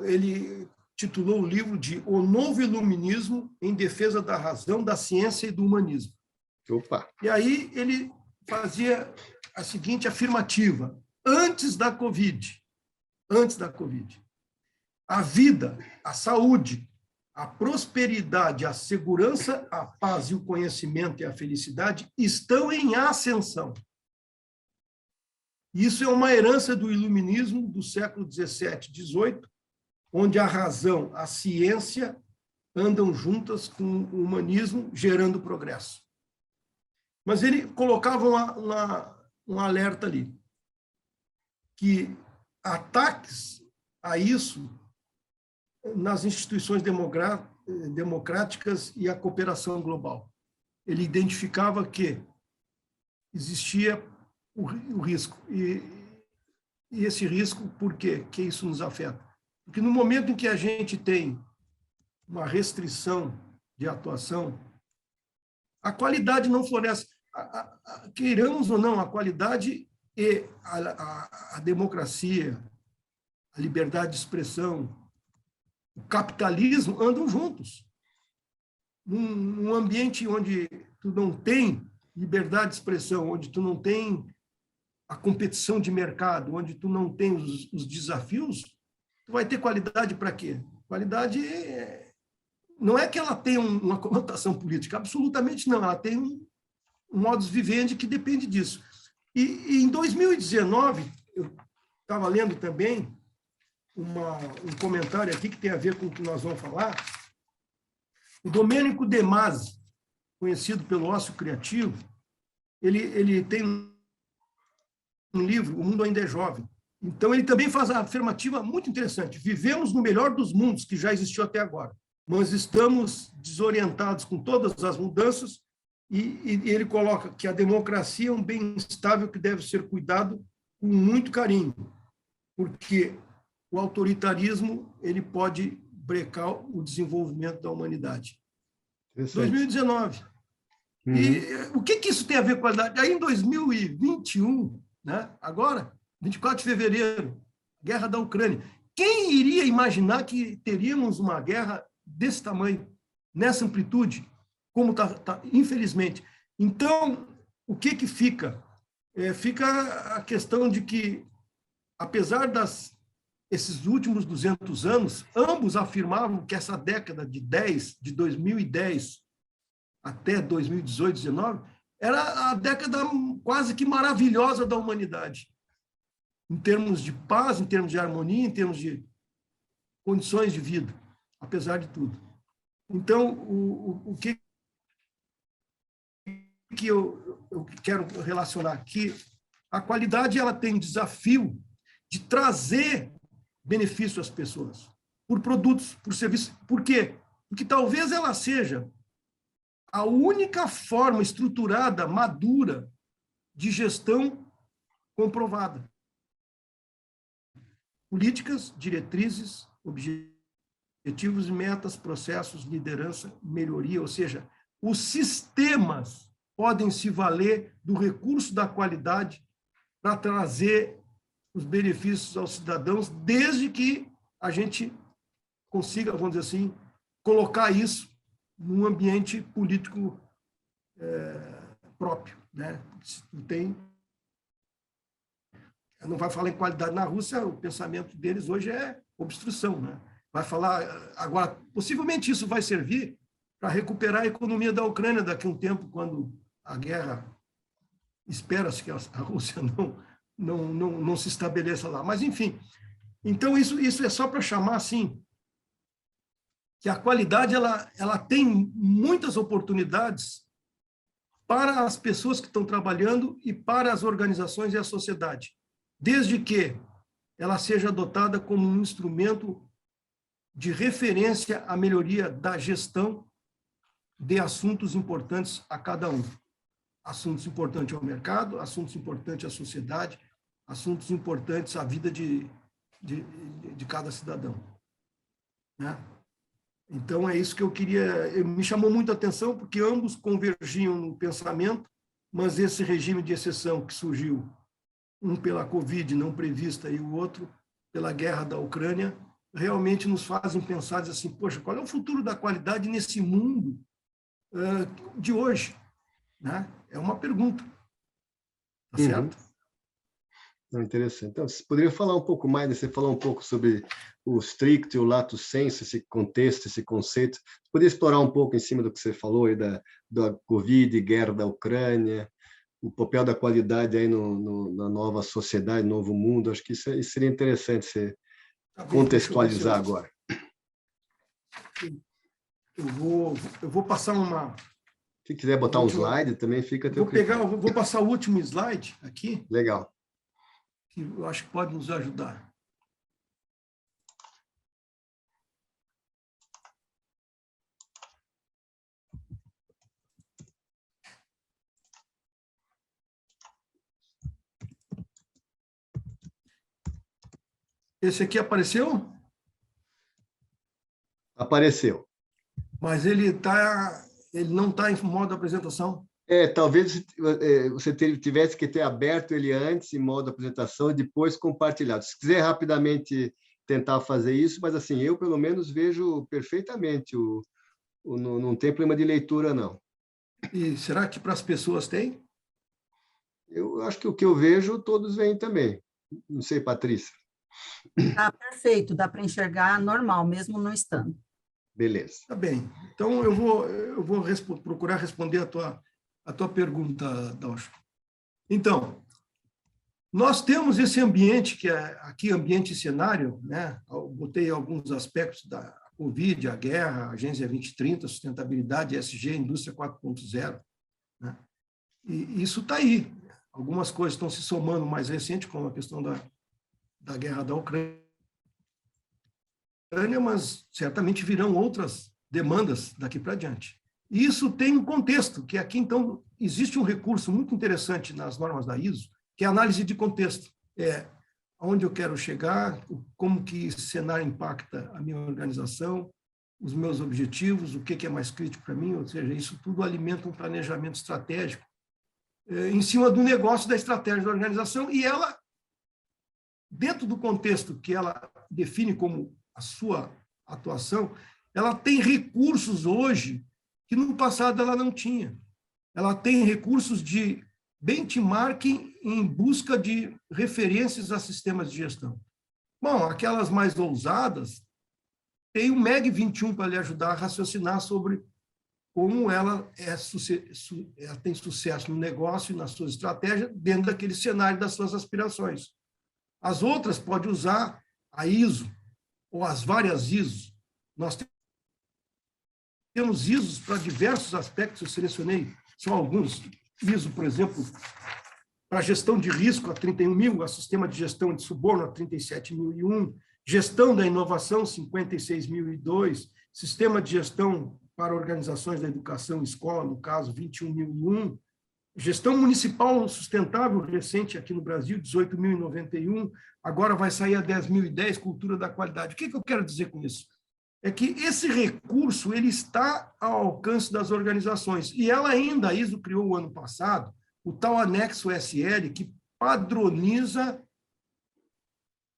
ele titulou o livro de O Novo Iluminismo em Defesa da Razão, da Ciência e do Humanismo. Opa. E aí ele fazia a seguinte afirmativa: antes da Covid, a vida, a saúde, a prosperidade, a segurança, a paz e o conhecimento e a felicidade estão em ascensão. Isso é uma herança do iluminismo do século XVII, XVIII, onde a razão, a ciência andam juntas com o humanismo, gerando progresso. Mas ele colocava um alerta ali, que ataques a isso nas instituições democráticas e a cooperação global. Ele identificava que existia o risco. E esse risco, por quê? Que isso nos afeta? Porque no momento em que a gente tem uma restrição de atuação, a qualidade não floresce. Queiramos ou não, a qualidade e a democracia, a liberdade de expressão, o capitalismo andam juntos. Num ambiente onde tu não tem liberdade de expressão, onde tu não tem a competição de mercado, onde tu não tem os desafios, tu vai ter qualidade para quê? Qualidade não é que ela tenha uma conotação política, absolutamente não, ela tem um modus vivendi que depende disso. E em 2019, eu estava lendo também um comentário aqui que tem a ver com o que nós vamos falar. O Domênico De Masi, conhecido pelo ócio criativo, ele tem um livro, O Mundo Ainda é Jovem. Então, ele também faz a afirmativa muito interessante. Vivemos no melhor dos mundos que já existiu até agora, mas estamos desorientados com todas as mudanças, e ele coloca que a democracia é um bem instável que deve ser cuidado com muito carinho, porque o autoritarismo ele pode brecar o desenvolvimento da humanidade. 2019. Uhum. E o que isso tem a ver com qualidade? Aí, em 2021, né, agora, 24 de fevereiro, guerra da Ucrânia. Quem iria imaginar que teríamos uma guerra desse tamanho, nessa amplitude, como está, infelizmente? Então, o que fica? Fica a questão de que, apesar esses últimos 200 anos, ambos afirmavam que essa década de 2010 até 2018, 19, era a década quase que maravilhosa da humanidade, em termos de paz, em termos de harmonia, em termos de condições de vida, apesar de tudo. Então, o que eu quero relacionar aqui, a qualidade ela tem desafio de trazer benefício às pessoas, por produtos, por serviços. Por quê? Porque talvez ela seja a única forma estruturada, madura, de gestão comprovada. Políticas, diretrizes, objetivos e metas, processos, liderança, melhoria, ou seja, os sistemas podem se valer do recurso da qualidade para trazer os benefícios aos cidadãos, desde que a gente consiga, vamos dizer assim, colocar isso num ambiente político próprio, né? Não vai falar em qualidade na Rússia, o pensamento deles hoje é obstrução, né? Vai falar agora, possivelmente isso vai servir para recuperar a economia da Ucrânia daqui a um tempo, quando a guerra, espera-se que a Rússia não se estabeleça lá. Mas, enfim, então isso é só para chamar, assim, que a qualidade ela tem muitas oportunidades para as pessoas que estão trabalhando e para as organizações e a sociedade, desde que ela seja adotada como um instrumento de referência à melhoria da gestão de assuntos importantes a cada um. Assuntos importantes ao mercado, assuntos importantes à sociedade, assuntos importantes à vida de cada cidadão, né? Então, é isso que eu queria... Me chamou muito a atenção, porque ambos convergiam no pensamento, mas esse regime de exceção que surgiu, um pela Covid não prevista e o outro pela guerra da Ucrânia, realmente nos fazem pensar assim, poxa, qual é o futuro da qualidade nesse mundo de hoje? Né? É uma pergunta. Tá certo? Interessante. Então, você poderia falar um pouco mais, você falou um pouco sobre o stricto e o lato sensu, esse contexto, esse conceito. Você poderia explorar um pouco em cima do que você falou aí da Covid, guerra da Ucrânia, o papel da qualidade aí na nova sociedade, novo mundo? Acho que isso seria interessante você contextualizar agora. Eu vou passar uma... Se quiser botar um slide, também fica... Vou passar o último slide aqui. Legal. Que eu acho que pode nos ajudar. Esse aqui apareceu? Apareceu. Mas ele não está em modo apresentação? Talvez você tivesse que ter aberto ele antes em modo apresentação e depois compartilhado. Se quiser rapidamente tentar fazer isso, mas assim, eu pelo menos vejo perfeitamente, não tem problema de leitura, não. E será que para as pessoas tem? Eu acho que o que eu vejo, todos veem também. Não sei, Patrícia. Perfeito, dá para enxergar normal, mesmo não estando. Beleza. Tá bem. Então, eu vou procurar responder a tua pergunta, Dalcio. Então, nós temos esse ambiente, que é aqui ambiente e cenário, né? Eu botei alguns aspectos da Covid, a guerra, a Agência 2030, sustentabilidade, ESG, Indústria 4.0, né? E isso está aí. Algumas coisas estão se somando mais recente, como a questão da guerra da Ucrânia, mas certamente virão outras demandas daqui para diante. E isso tem um contexto, que aqui, então, existe um recurso muito interessante nas normas da ISO, que é a análise de contexto. Onde eu quero chegar, como que esse cenário impacta a minha organização, os meus objetivos, o que é mais crítico para mim, ou seja, isso tudo alimenta um planejamento estratégico em cima do negócio, da estratégia da organização, e ela, dentro do contexto que ela define como a sua atuação, ela tem recursos hoje que no passado ela não tinha. Ela tem recursos de benchmarking em busca de referências a sistemas de gestão. Bom, aquelas mais ousadas, tem o MEG 21 para lhe ajudar a raciocinar sobre como ela tem sucesso no negócio e na sua estratégia dentro daquele cenário das suas aspirações. As outras pode usar a ISO ou as várias ISOs. Nós temos ISOs para diversos aspectos, eu selecionei só alguns. ISO, por exemplo, para gestão de risco, a 31.000, a sistema de gestão de suborno, a 37.001, gestão da inovação, 56.002, sistema de gestão para organizações da educação e escola, no caso, 21.001, gestão municipal sustentável recente aqui no Brasil, 18.091, agora vai sair a 10.010, cultura da qualidade. O que eu quero dizer com isso? É que esse recurso ele está ao alcance das organizações. E ela ainda, a ISO criou o ano passado, o tal anexo SL, que padroniza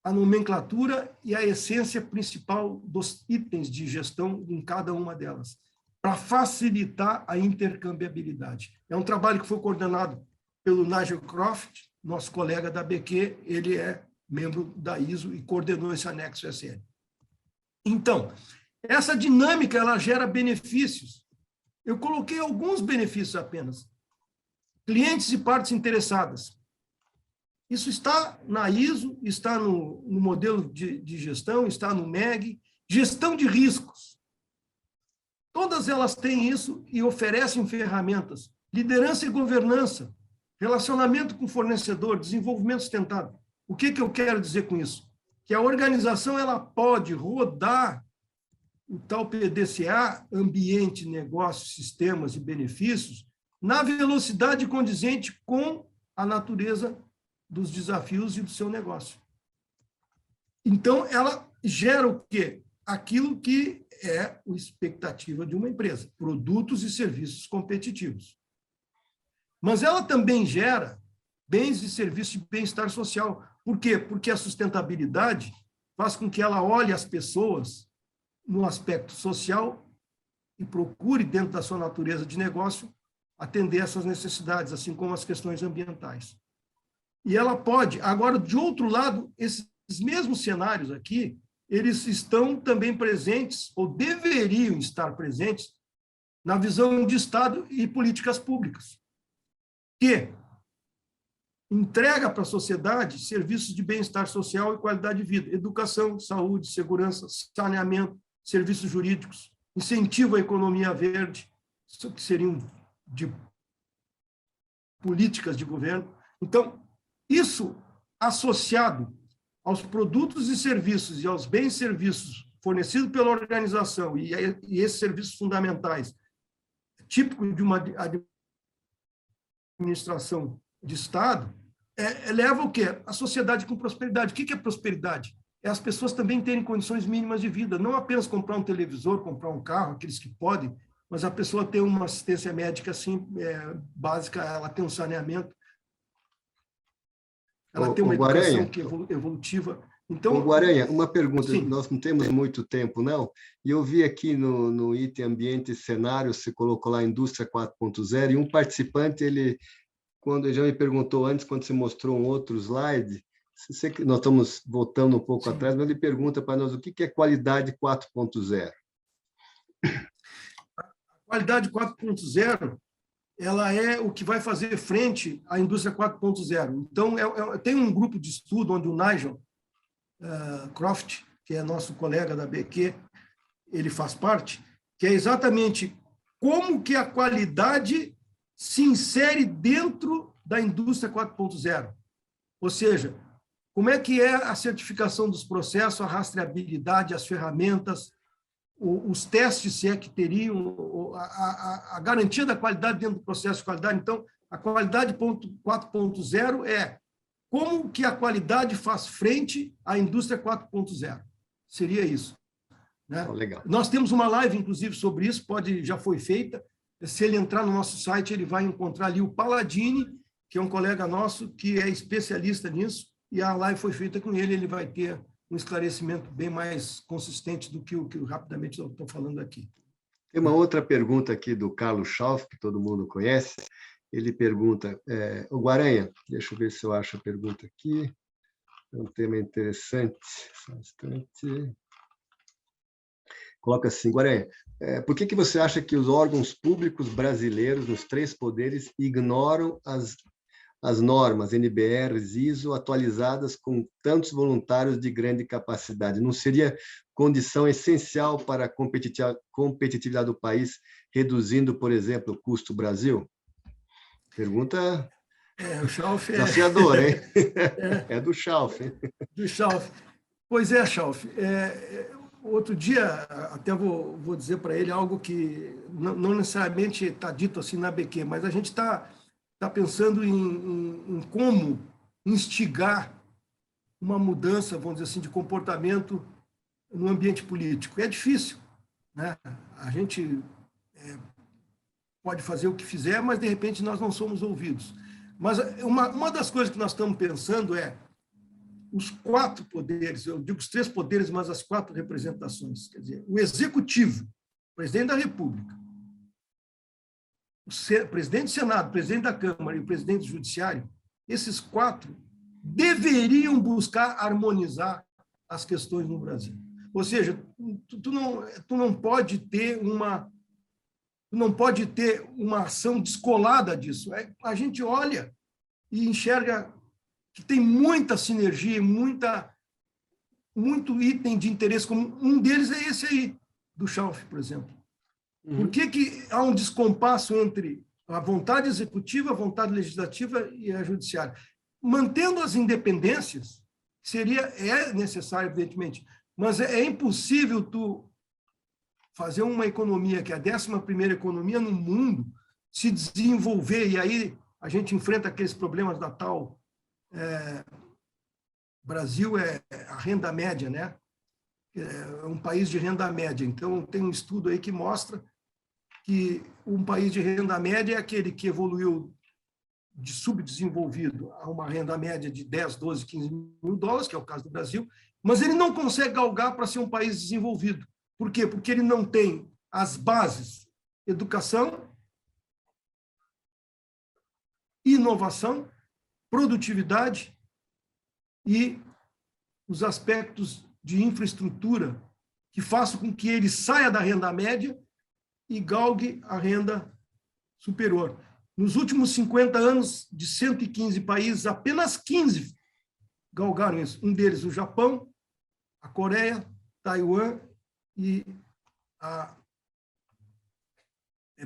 a nomenclatura e a essência principal dos itens de gestão em cada uma delas, para facilitar a intercambiabilidade. É um trabalho que foi coordenado pelo Nigel Croft, nosso colega da BQ, ele é membro da ISO e coordenou esse anexo SL. Então, essa dinâmica ela gera benefícios. Eu coloquei alguns benefícios apenas. Clientes e partes interessadas. Isso está na ISO, está no modelo de gestão, está no MEG. Gestão de riscos. Todas elas têm isso e oferecem ferramentas. Liderança e governança, relacionamento com o fornecedor, desenvolvimento sustentável. O que eu quero dizer com isso? Que a organização ela pode rodar o tal PDCA, ambiente, negócio, sistemas e benefícios, na velocidade condizente com a natureza dos desafios e do seu negócio. Então, ela gera o quê? Aquilo que é a expectativa de uma empresa, produtos e serviços competitivos. Mas ela também gera bens e serviços de bem-estar social. Por quê? Porque a sustentabilidade faz com que ela olhe as pessoas no aspecto social e procure, dentro da sua natureza de negócio, atender essas necessidades, assim como as questões ambientais. E ela pode, agora, de outro lado, esses mesmos cenários aqui, eles estão também presentes, ou deveriam estar presentes, na visão de Estado e políticas públicas, que entrega para a sociedade serviços de bem-estar social e qualidade de vida, educação, saúde, segurança, saneamento, serviços jurídicos, incentivo à economia verde, isso que seriam de políticas de governo. Então, isso associado aos produtos e serviços e aos bens e serviços fornecidos pela organização e esses serviços fundamentais, típico de uma administração de Estado, leva o quê? A sociedade com prosperidade. O que é prosperidade? É as pessoas também terem condições mínimas de vida, não apenas comprar um televisor, comprar um carro, aqueles que podem, mas a pessoa ter uma assistência médica assim, básica, ela tem um saneamento, ela tem uma educação que é evolutiva. Então, Guaranha, uma pergunta, sim. Nós não temos muito tempo, não, e eu vi aqui no item Ambiente e Cenário, você colocou lá Indústria 4.0, e um participante, ele já me perguntou antes, quando você mostrou um outro slide, nós estamos voltando um pouco atrás, mas ele pergunta para nós o que é qualidade 4.0. A qualidade 4.0, ela é o que vai fazer frente à indústria 4.0. Então, tem um grupo de estudo onde o Nigel Croft, que é nosso colega da BQ, ele faz parte, que é exatamente como que a qualidade se insere dentro da indústria 4.0. Ou seja, como é que é a certificação dos processos, a rastreabilidade, as ferramentas, os testes, se é que teriam, a garantia da qualidade dentro do processo de qualidade. Então, a qualidade 4.0 é como que a qualidade faz frente à indústria 4.0. Seria isso. né? Legal. Nós temos uma live, inclusive, sobre isso, já foi feita. Se ele entrar no nosso site, ele vai encontrar ali o Palladini, que é um colega nosso que é especialista nisso, e a live foi feita com ele, ele vai ter um esclarecimento bem mais consistente do que o que rapidamente eu estou falando aqui. Tem uma outra pergunta aqui do Carlos Schauf, que todo mundo conhece. Ele pergunta, o Guaranha, deixa eu ver se eu acho a pergunta aqui. É um tema interessante. Só um instante. Coloca assim, Guaranha, por que você acha que os órgãos públicos brasileiros, nos 3 poderes, ignoram as normas NBR, ISO, atualizadas com tantos voluntários de grande capacidade? Não seria condição essencial para a competitividade do país, reduzindo, por exemplo, o custo Brasil? Pergunta o Schauf desafiadora, hein? É do Schauf, hein? Do Schauf. Pois é, Schauf. Outro dia, até vou dizer para ele algo que não necessariamente está dito assim na BQ, mas a gente está pensando em como instigar uma mudança, vamos dizer assim, de comportamento no ambiente político. É difícil, né? A gente pode fazer o que fizer, mas, de repente, nós não somos ouvidos. Mas uma das coisas que nós estamos pensando é os 4 poderes, eu digo os 3 poderes, mas as 4 representações, quer dizer, o Executivo, o Presidente da República, o Presidente do Senado, o Presidente da Câmara e o Presidente do Judiciário, esses 4 deveriam buscar harmonizar as questões no Brasil. Ou seja, tu não pode ter uma ação descolada disso. A gente olha e enxerga que tem muita sinergia, muito item de interesse comum. Um deles é esse aí, do Schauf, por exemplo. Por que há um descompasso entre a vontade executiva, a vontade legislativa e a judiciária? Mantendo as independências, é necessário, evidentemente, mas é impossível tu fazer uma economia, que é a 11ª economia no mundo, se desenvolver, e aí a gente enfrenta aqueles problemas da tal... Brasil é a renda média, né? É um país de renda média. Então, tem um estudo aí que mostra que um país de renda média é aquele que evoluiu de subdesenvolvido a uma renda média de 10, 12, 15 mil dólares, que é o caso do Brasil, mas ele não consegue galgar para ser um país desenvolvido. Por quê? Porque ele não tem as bases: educação, inovação, produtividade e os aspectos de infraestrutura que façam com que ele saia da renda média e galgue a renda superior. Nos últimos 50 anos, de 115 países, apenas 15 galgaram isso. Um deles, o Japão, a Coreia, Taiwan e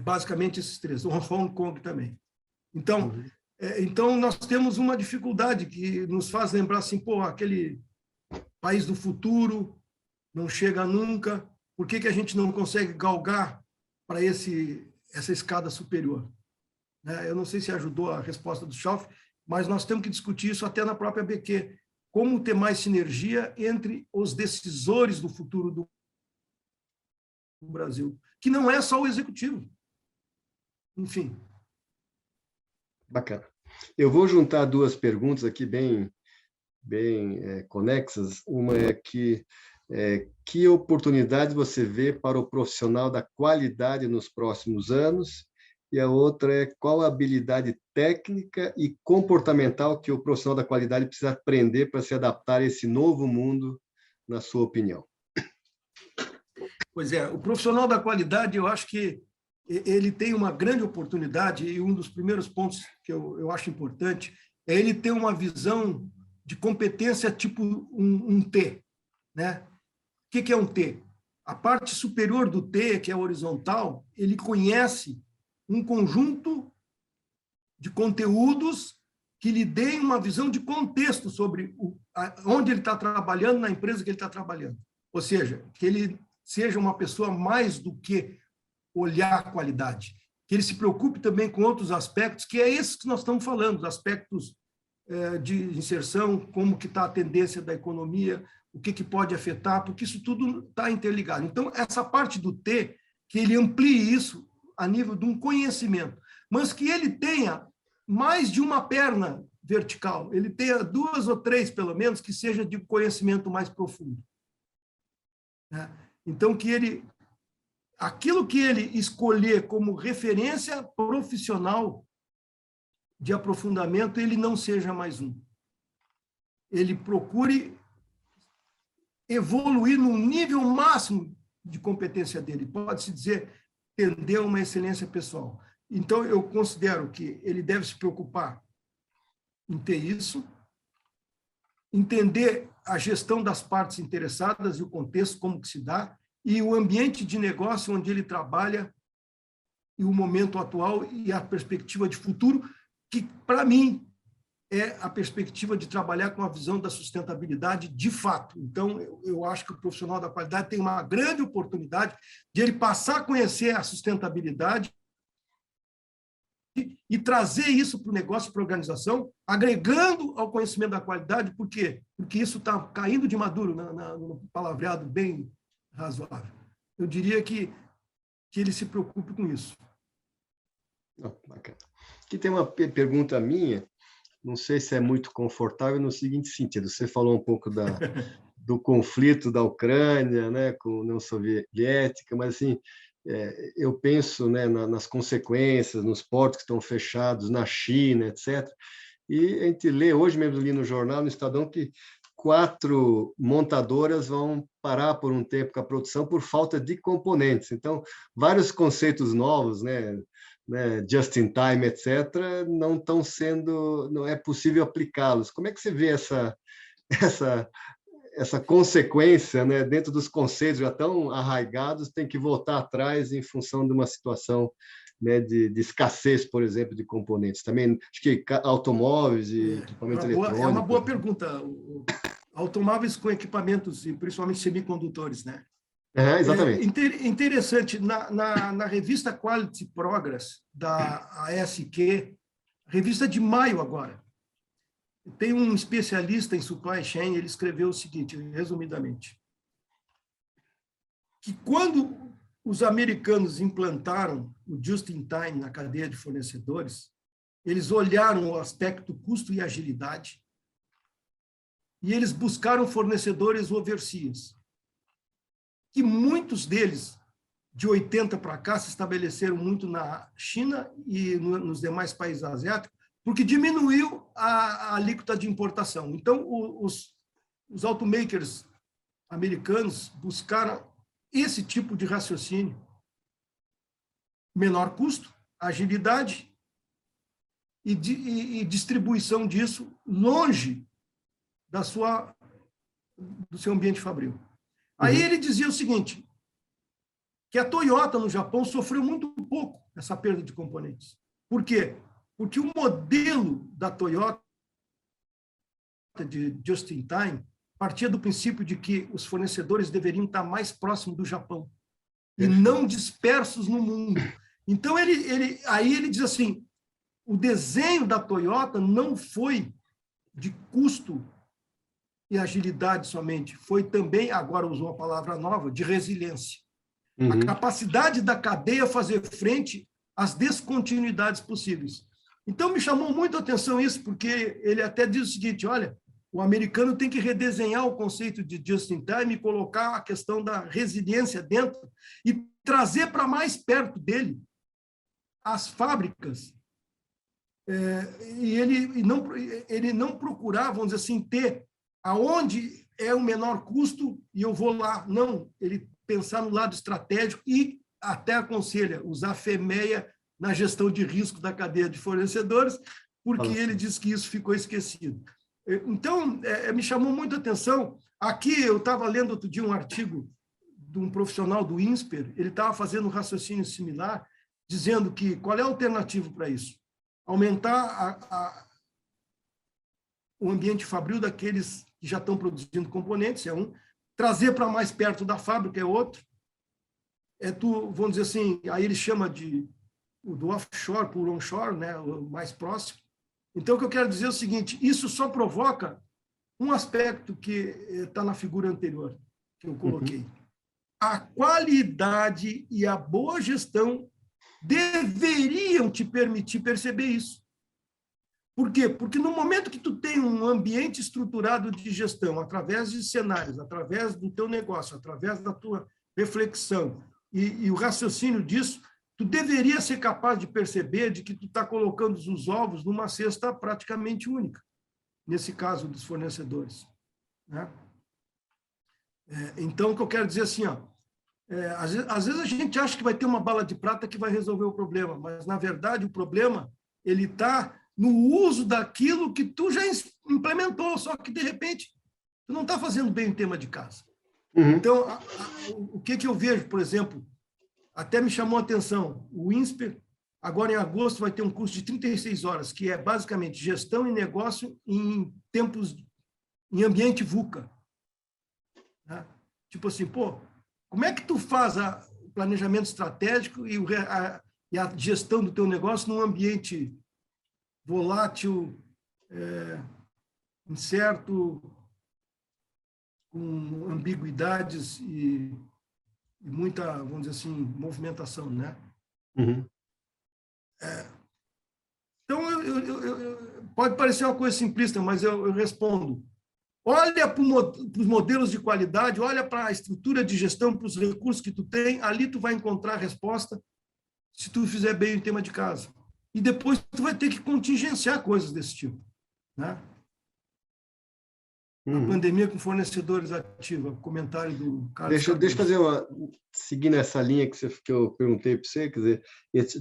basicamente esses 3, Hong Kong também. Então, nós temos uma dificuldade que nos faz lembrar assim, aquele país do futuro não chega nunca, por que a gente não consegue galgar para essa escada superior? Eu não sei se ajudou a resposta do Schauf, mas nós temos que discutir isso até na própria BQ, como ter mais sinergia entre os decisores do futuro do Brasil, que não é só o executivo. Enfim. Bacana. Eu vou juntar 2 perguntas aqui bem conexas. Uma é que oportunidades você vê para o profissional da qualidade nos próximos anos? E a outra é qual a habilidade técnica e comportamental que o profissional da qualidade precisa aprender para se adaptar a esse novo mundo, na sua opinião? Pois é, o profissional da qualidade, eu acho que ele tem uma grande oportunidade, e um dos primeiros pontos que eu acho importante é ele ter uma visão de competência tipo um T, né? O que é um T? A parte superior do T, que é horizontal, ele conhece um conjunto de conteúdos que lhe deem uma visão de contexto sobre onde ele está trabalhando, na empresa que ele está trabalhando. Ou seja, que ele seja uma pessoa mais do que olhar a qualidade, que ele se preocupe também com outros aspectos, que é esses que nós estamos falando, os aspectos de inserção, como que está a tendência da economia, o que pode afetar, porque isso tudo está interligado. Então, essa parte do T, que ele amplie isso a nível de um conhecimento, mas que ele tenha mais de uma perna vertical, ele tenha 2 ou 3, pelo menos, que seja de conhecimento mais profundo. Então, aquilo que ele escolher como referência profissional de aprofundamento, ele não seja mais um. Ele procure evoluir no nível máximo de competência dele. Pode-se dizer, tender a uma excelência pessoal. Então, eu considero que ele deve se preocupar em ter isso, entender a gestão das partes interessadas e o contexto, como que se dá, e o ambiente de negócio onde ele trabalha, e o momento atual e a perspectiva de futuro, que, para mim, é a perspectiva de trabalhar com a visão da sustentabilidade de fato. Então, eu acho que o profissional da qualidade tem uma grande oportunidade de ele passar a conhecer a sustentabilidade e trazer isso para o negócio, para a organização, agregando ao conhecimento da qualidade. Por quê? Porque isso está caindo de maduro no palavreado bem razoável. Eu diria que ele se preocupe com isso. Bacana. Aqui tem uma pergunta minha, não sei se é muito confortável no seguinte sentido. Você falou um pouco do conflito da Ucrânia, né, com a União Soviética, mas assim, eu penso, né, nas consequências, nos portos que estão fechados na China, etc. E a gente lê, hoje mesmo li no jornal, no Estadão, que 4 montadoras vão parar por um tempo com a produção por falta de componentes. Então, vários conceitos novos, né, just in time, etc., não estão sendo, não é possível aplicá-los. Como é que você vê essa consequência, né, dentro dos conceitos já tão arraigados, tem que voltar atrás em função de uma situação, né, de escassez, por exemplo, de componentes? Também, acho que automóveis e equipamentos eletrônicos. É uma boa pergunta. Automóveis com equipamentos, e principalmente semicondutores, né? Exatamente. Interessante, na revista Quality Progress, da ASQ, revista de maio agora, tem um especialista em supply chain, ele escreveu o seguinte, resumidamente, que quando os americanos implantaram o just-in-time na cadeia de fornecedores, eles olharam o aspecto custo e agilidade e eles buscaram fornecedores overseas, que muitos deles, de 80 para cá, se estabeleceram muito na China e nos demais países asiáticos, porque diminuiu a alíquota de importação. Então, os automakers americanos buscaram esse tipo de raciocínio. Menor custo, agilidade e distribuição disso longe do seu ambiente fabril. Aí ele dizia o seguinte, que a Toyota, no Japão, sofreu muito pouco essa perda de componentes. Por quê? Porque o modelo da Toyota de just-in-time partia do princípio de que os fornecedores deveriam estar mais próximos do Japão e não dispersos no mundo. Então, aí ele diz assim, o desenho da Toyota não foi de custo e agilidade somente, foi também, agora usou a palavra nova, de resiliência. A capacidade da cadeia fazer frente às descontinuidades possíveis. Então, me chamou muito a atenção isso, porque ele até diz o seguinte, olha, o americano tem que redesenhar o conceito de just-in-time e colocar a questão da resiliência dentro e trazer para mais perto dele as fábricas. E ele não procurava, vamos dizer assim, ter aonde é o menor custo e eu vou lá. Não, ele pensar no lado estratégico e até aconselha usar FEMEA na gestão de risco da cadeia de fornecedores, porque ele diz que isso ficou esquecido. Então, me chamou muito a atenção. Aqui, eu estava lendo outro dia um artigo de um profissional do INSPER, ele estava fazendo um raciocínio similar, dizendo que qual é a alternativa para isso? Aumentar o ambiente fabril daqueles que já estão produzindo componentes, é um. Trazer para mais perto da fábrica é outro. Vamos dizer assim, aí ele chama do offshore para o onshore, né, o mais próximo. Então, o que eu quero dizer é o seguinte, isso só provoca um aspecto que está na figura anterior que eu coloquei. A qualidade e a boa gestão deveriam te permitir perceber isso. Por quê? Porque no momento que tu tem um ambiente estruturado de gestão, através de cenários, através do teu negócio, através da tua reflexão e o raciocínio disso, tu deveria ser capaz de perceber de que tu está colocando os ovos numa cesta praticamente única, nesse caso dos fornecedores, né? Então, o que eu quero dizer assim, ó, às vezes a gente acha que vai ter uma bala de prata que vai resolver o problema, mas, na verdade, o problema ele está no uso daquilo que tu já implementou, só que, de repente, tu não está fazendo bem o tema de casa. Então, o que eu vejo, por exemplo, até me chamou a atenção, o INSPER, agora em agosto, vai ter um curso de 36 horas, que é basicamente gestão e negócio em ambiente VUCA. Né? Tipo assim, pô, como é que tu faz o planejamento estratégico e a gestão do teu negócio num ambiente volátil, incerto, com ambiguidades e muita, vamos dizer assim, movimentação, né? Então, pode parecer uma coisa simplista, mas eu respondo. Olha para os modelos de qualidade, olha para a estrutura de gestão, para os recursos que tu tem, ali tu vai encontrar a resposta se tu fizer bem o tema de casa. E depois tu vai ter que contingenciar coisas desse tipo, né? A pandemia com fornecedores ativa, comentário do Carlos. Deixa eu seguindo essa linha que eu perguntei para você, quer dizer,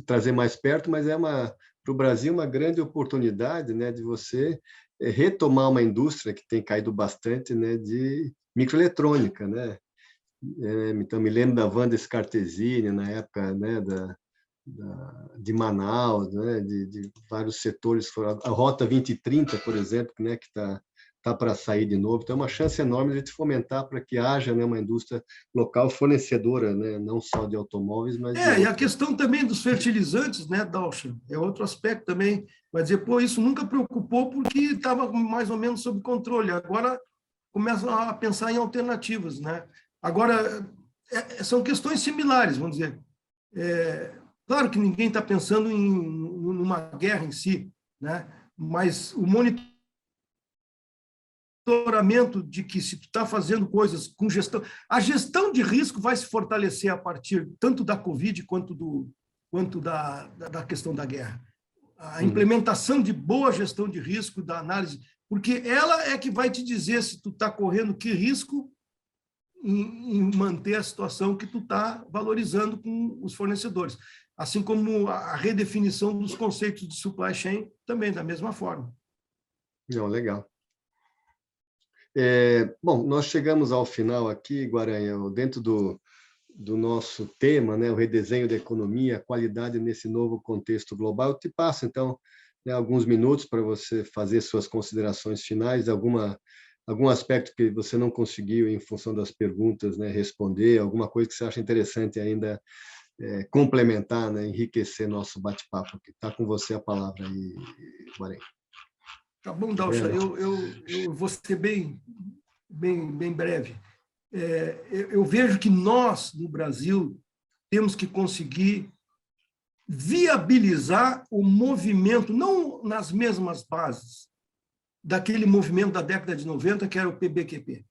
trazer mais perto, mas para o Brasil uma grande oportunidade, né, de você retomar uma indústria que tem caído bastante, né, de microeletrônica, né? Então, me lembro da Wanda Scartesini, na época, né, de Manaus, né, de vários setores, a Rota 2030, por exemplo, né, que está para sair de novo. Então, é uma chance enorme de fomentar para que haja, né, uma indústria local fornecedora, né, não só de automóveis, mas... E a questão também dos fertilizantes, né, Dalshan, é outro aspecto também. Vai dizer, pô, isso nunca preocupou porque estava mais ou menos sob controle. Agora começam a pensar em alternativas, né? Agora, são questões similares, vamos dizer. Claro que ninguém está pensando numa guerra em si, né? Mas o monitoramento de que se tu está fazendo coisas com gestão... A gestão de risco vai se fortalecer a partir tanto da Covid quanto da questão da guerra. A implementação de boa gestão de risco, da análise, porque ela é que vai te dizer se tu está correndo que risco em manter a situação que tu está valorizando com os fornecedores. Assim como a redefinição dos conceitos de supply chain também, da mesma forma. Não, legal. Bom, nós chegamos ao final aqui, Guaranha, dentro do nosso tema, né, o redesenho da economia, a qualidade nesse novo contexto global. Eu te passo, então, né, alguns minutos para você fazer suas considerações finais, algum aspecto que você não conseguiu, em função das perguntas, né, responder, alguma coisa que você acha interessante ainda complementar, né, enriquecer nosso bate-papo. Está com você a palavra aí, Guaranha. Tá bom, Dalshan, eu vou ser bem breve. Eu vejo que nós, no Brasil, temos que conseguir viabilizar o movimento, não nas mesmas bases daquele movimento da década de 90, que era o PBQP.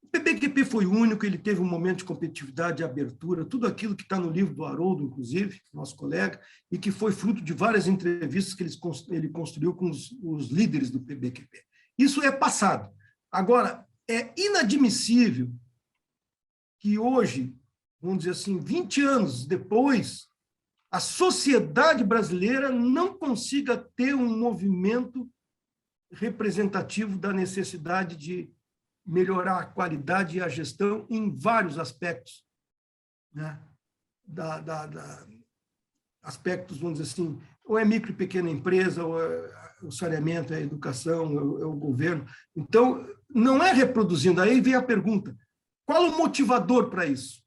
O PBQP foi único, ele teve um momento de competitividade, de abertura, tudo aquilo que está no livro do Haroldo, inclusive, nosso colega, e que foi fruto de várias entrevistas que ele construiu com os líderes do PBQP. Isso é passado. Agora, é inadmissível que hoje, vamos dizer assim, 20 anos depois, a sociedade brasileira não consiga ter um movimento representativo da necessidade de melhorar a qualidade e a gestão em vários aspectos, né? Aspectos, vamos dizer assim, ou é micro e pequena empresa, ou o saneamento, é a educação, é o governo. Então, não é reproduzindo. Aí vem a pergunta, qual o motivador para isso?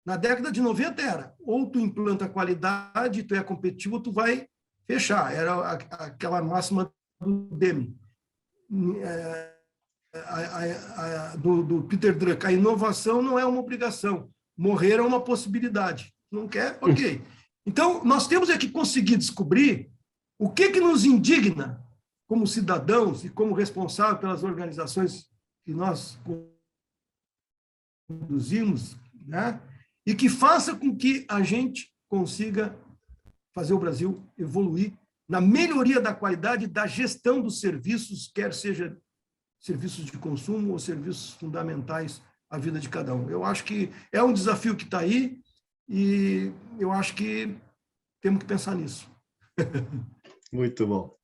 Na década de 90 era, ou tu implanta qualidade, tu é competitivo, ou tu vai fechar. Era aquela máxima do Deming. do Peter Drucker, a inovação não é uma obrigação, morrer é uma possibilidade. Não quer? Ok. Então, nós temos é que conseguir descobrir o que nos indigna como cidadãos e como responsável pelas organizações que nós conduzimos, né? E que faça com que a gente consiga fazer o Brasil evoluir na melhoria da qualidade da gestão dos serviços, quer seja serviços de consumo ou serviços fundamentais à vida de cada um. Eu acho que é um desafio que está aí e eu acho que temos que pensar nisso. Muito bom.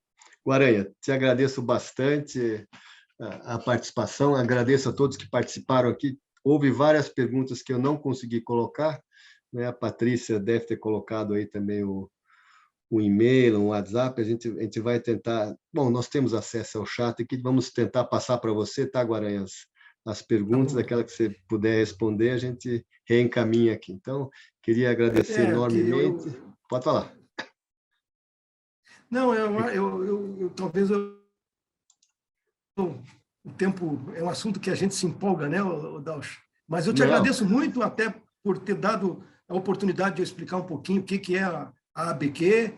Guaranha, te agradeço bastante a participação, agradeço a todos que participaram aqui. Houve várias perguntas que eu não consegui colocar, né? A Patrícia deve ter colocado aí também o e-mail, um WhatsApp, a gente vai tentar... Bom, nós temos acesso ao chat aqui, vamos tentar passar para você, tá, Guaranha? As perguntas, aquela que você puder responder, a gente reencaminha aqui. Então, queria agradecer enormemente. Pode falar. Não, talvez o tempo é um assunto que a gente se empolga, né, Dauch? Mas eu te agradeço muito até por ter dado a oportunidade de eu explicar um pouquinho o que é a ABQ.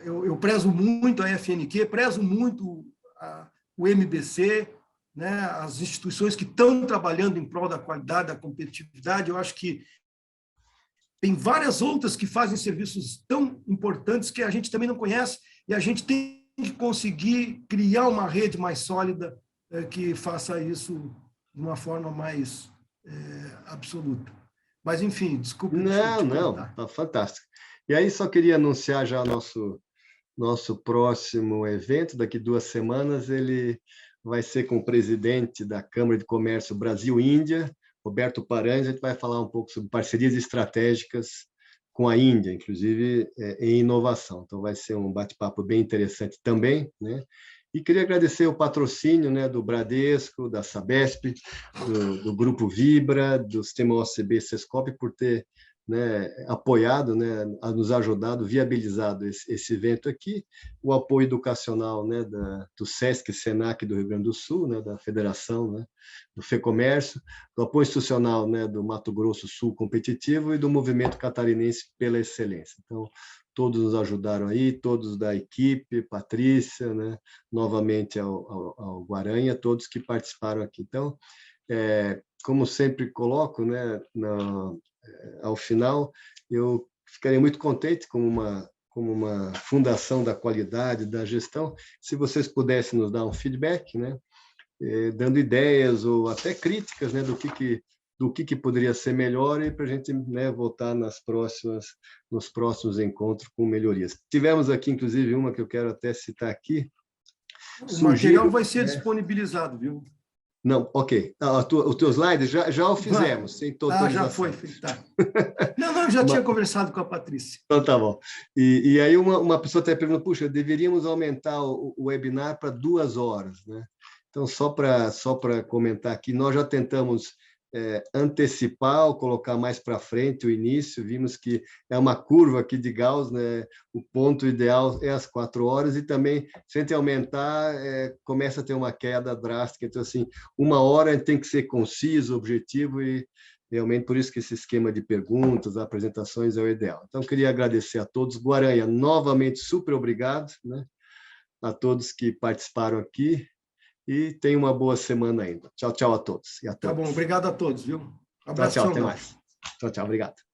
Eu prezo muito a FNQ, prezo muito o MBC, né, as instituições que estão trabalhando em prol da qualidade, da competitividade. Eu acho que tem várias outras que fazem serviços tão importantes que a gente também não conhece e a gente tem que conseguir criar uma rede mais sólida que faça isso de uma forma mais absoluta. Mas, enfim, desculpe. Não, tá fantástico. E aí, só queria anunciar já nosso próximo evento, daqui 2 semanas, ele vai ser com o presidente da Câmara de Comércio Brasil-Índia, Roberto Paranhos. A gente vai falar um pouco sobre parcerias estratégicas com a Índia, inclusive em inovação. Então, vai ser um bate-papo bem interessante também, né? E queria agradecer o patrocínio, né, do Bradesco, da Sabesp, do Grupo Vibra, do Sistema OCB Sescop, por ter, né, apoiado, né, nos ajudado, viabilizado esse evento aqui, o apoio educacional, né, do SESC, SENAC do Rio Grande do Sul, né, da Federação, né, do FEComércio, do apoio institucional, né, do Mato Grosso Sul Competitivo e do Movimento Catarinense pela Excelência. Então, todos nos ajudaram aí, todos da equipe, Patrícia, né, novamente ao Guaranha, todos que participaram aqui. Então, como sempre coloco, né, ao final, eu ficaria muito contente como uma fundação da qualidade, da gestão, se vocês pudessem nos dar um feedback, né, dando ideias ou até críticas, né, do que poderia ser melhor e para a gente, né, voltar nos próximos encontros com melhorias. Tivemos aqui, inclusive, uma que eu quero até citar aqui. O material vai ser disponibilizado, viu? Não, ok. O teu slide já o fizemos, sem autorização. Já foi. Tá. Não, já tinha conversado com a Patrícia. Então, tá bom. E aí uma pessoa até perguntou, puxa, deveríamos aumentar o webinar para 2 horas, né? Então, só para comentar aqui, nós já tentamos antecipar ou colocar mais para frente o início, vimos que é uma curva aqui de Gauss, né? O ponto ideal é as 4 horas e também, se a gente aumentar, começa a ter uma queda drástica. Então, assim, 1 hora tem que ser conciso, objetivo e realmente por isso que esse esquema de perguntas, apresentações é o ideal. Então, queria agradecer a todos. Guaranha, novamente, super obrigado, né? A todos que participaram aqui. E tenha uma boa semana ainda. Tchau, tchau a todos. E a todas. Tá bom, obrigado a todos, viu? Abraço. Tchau, até mais. Tchau, obrigado.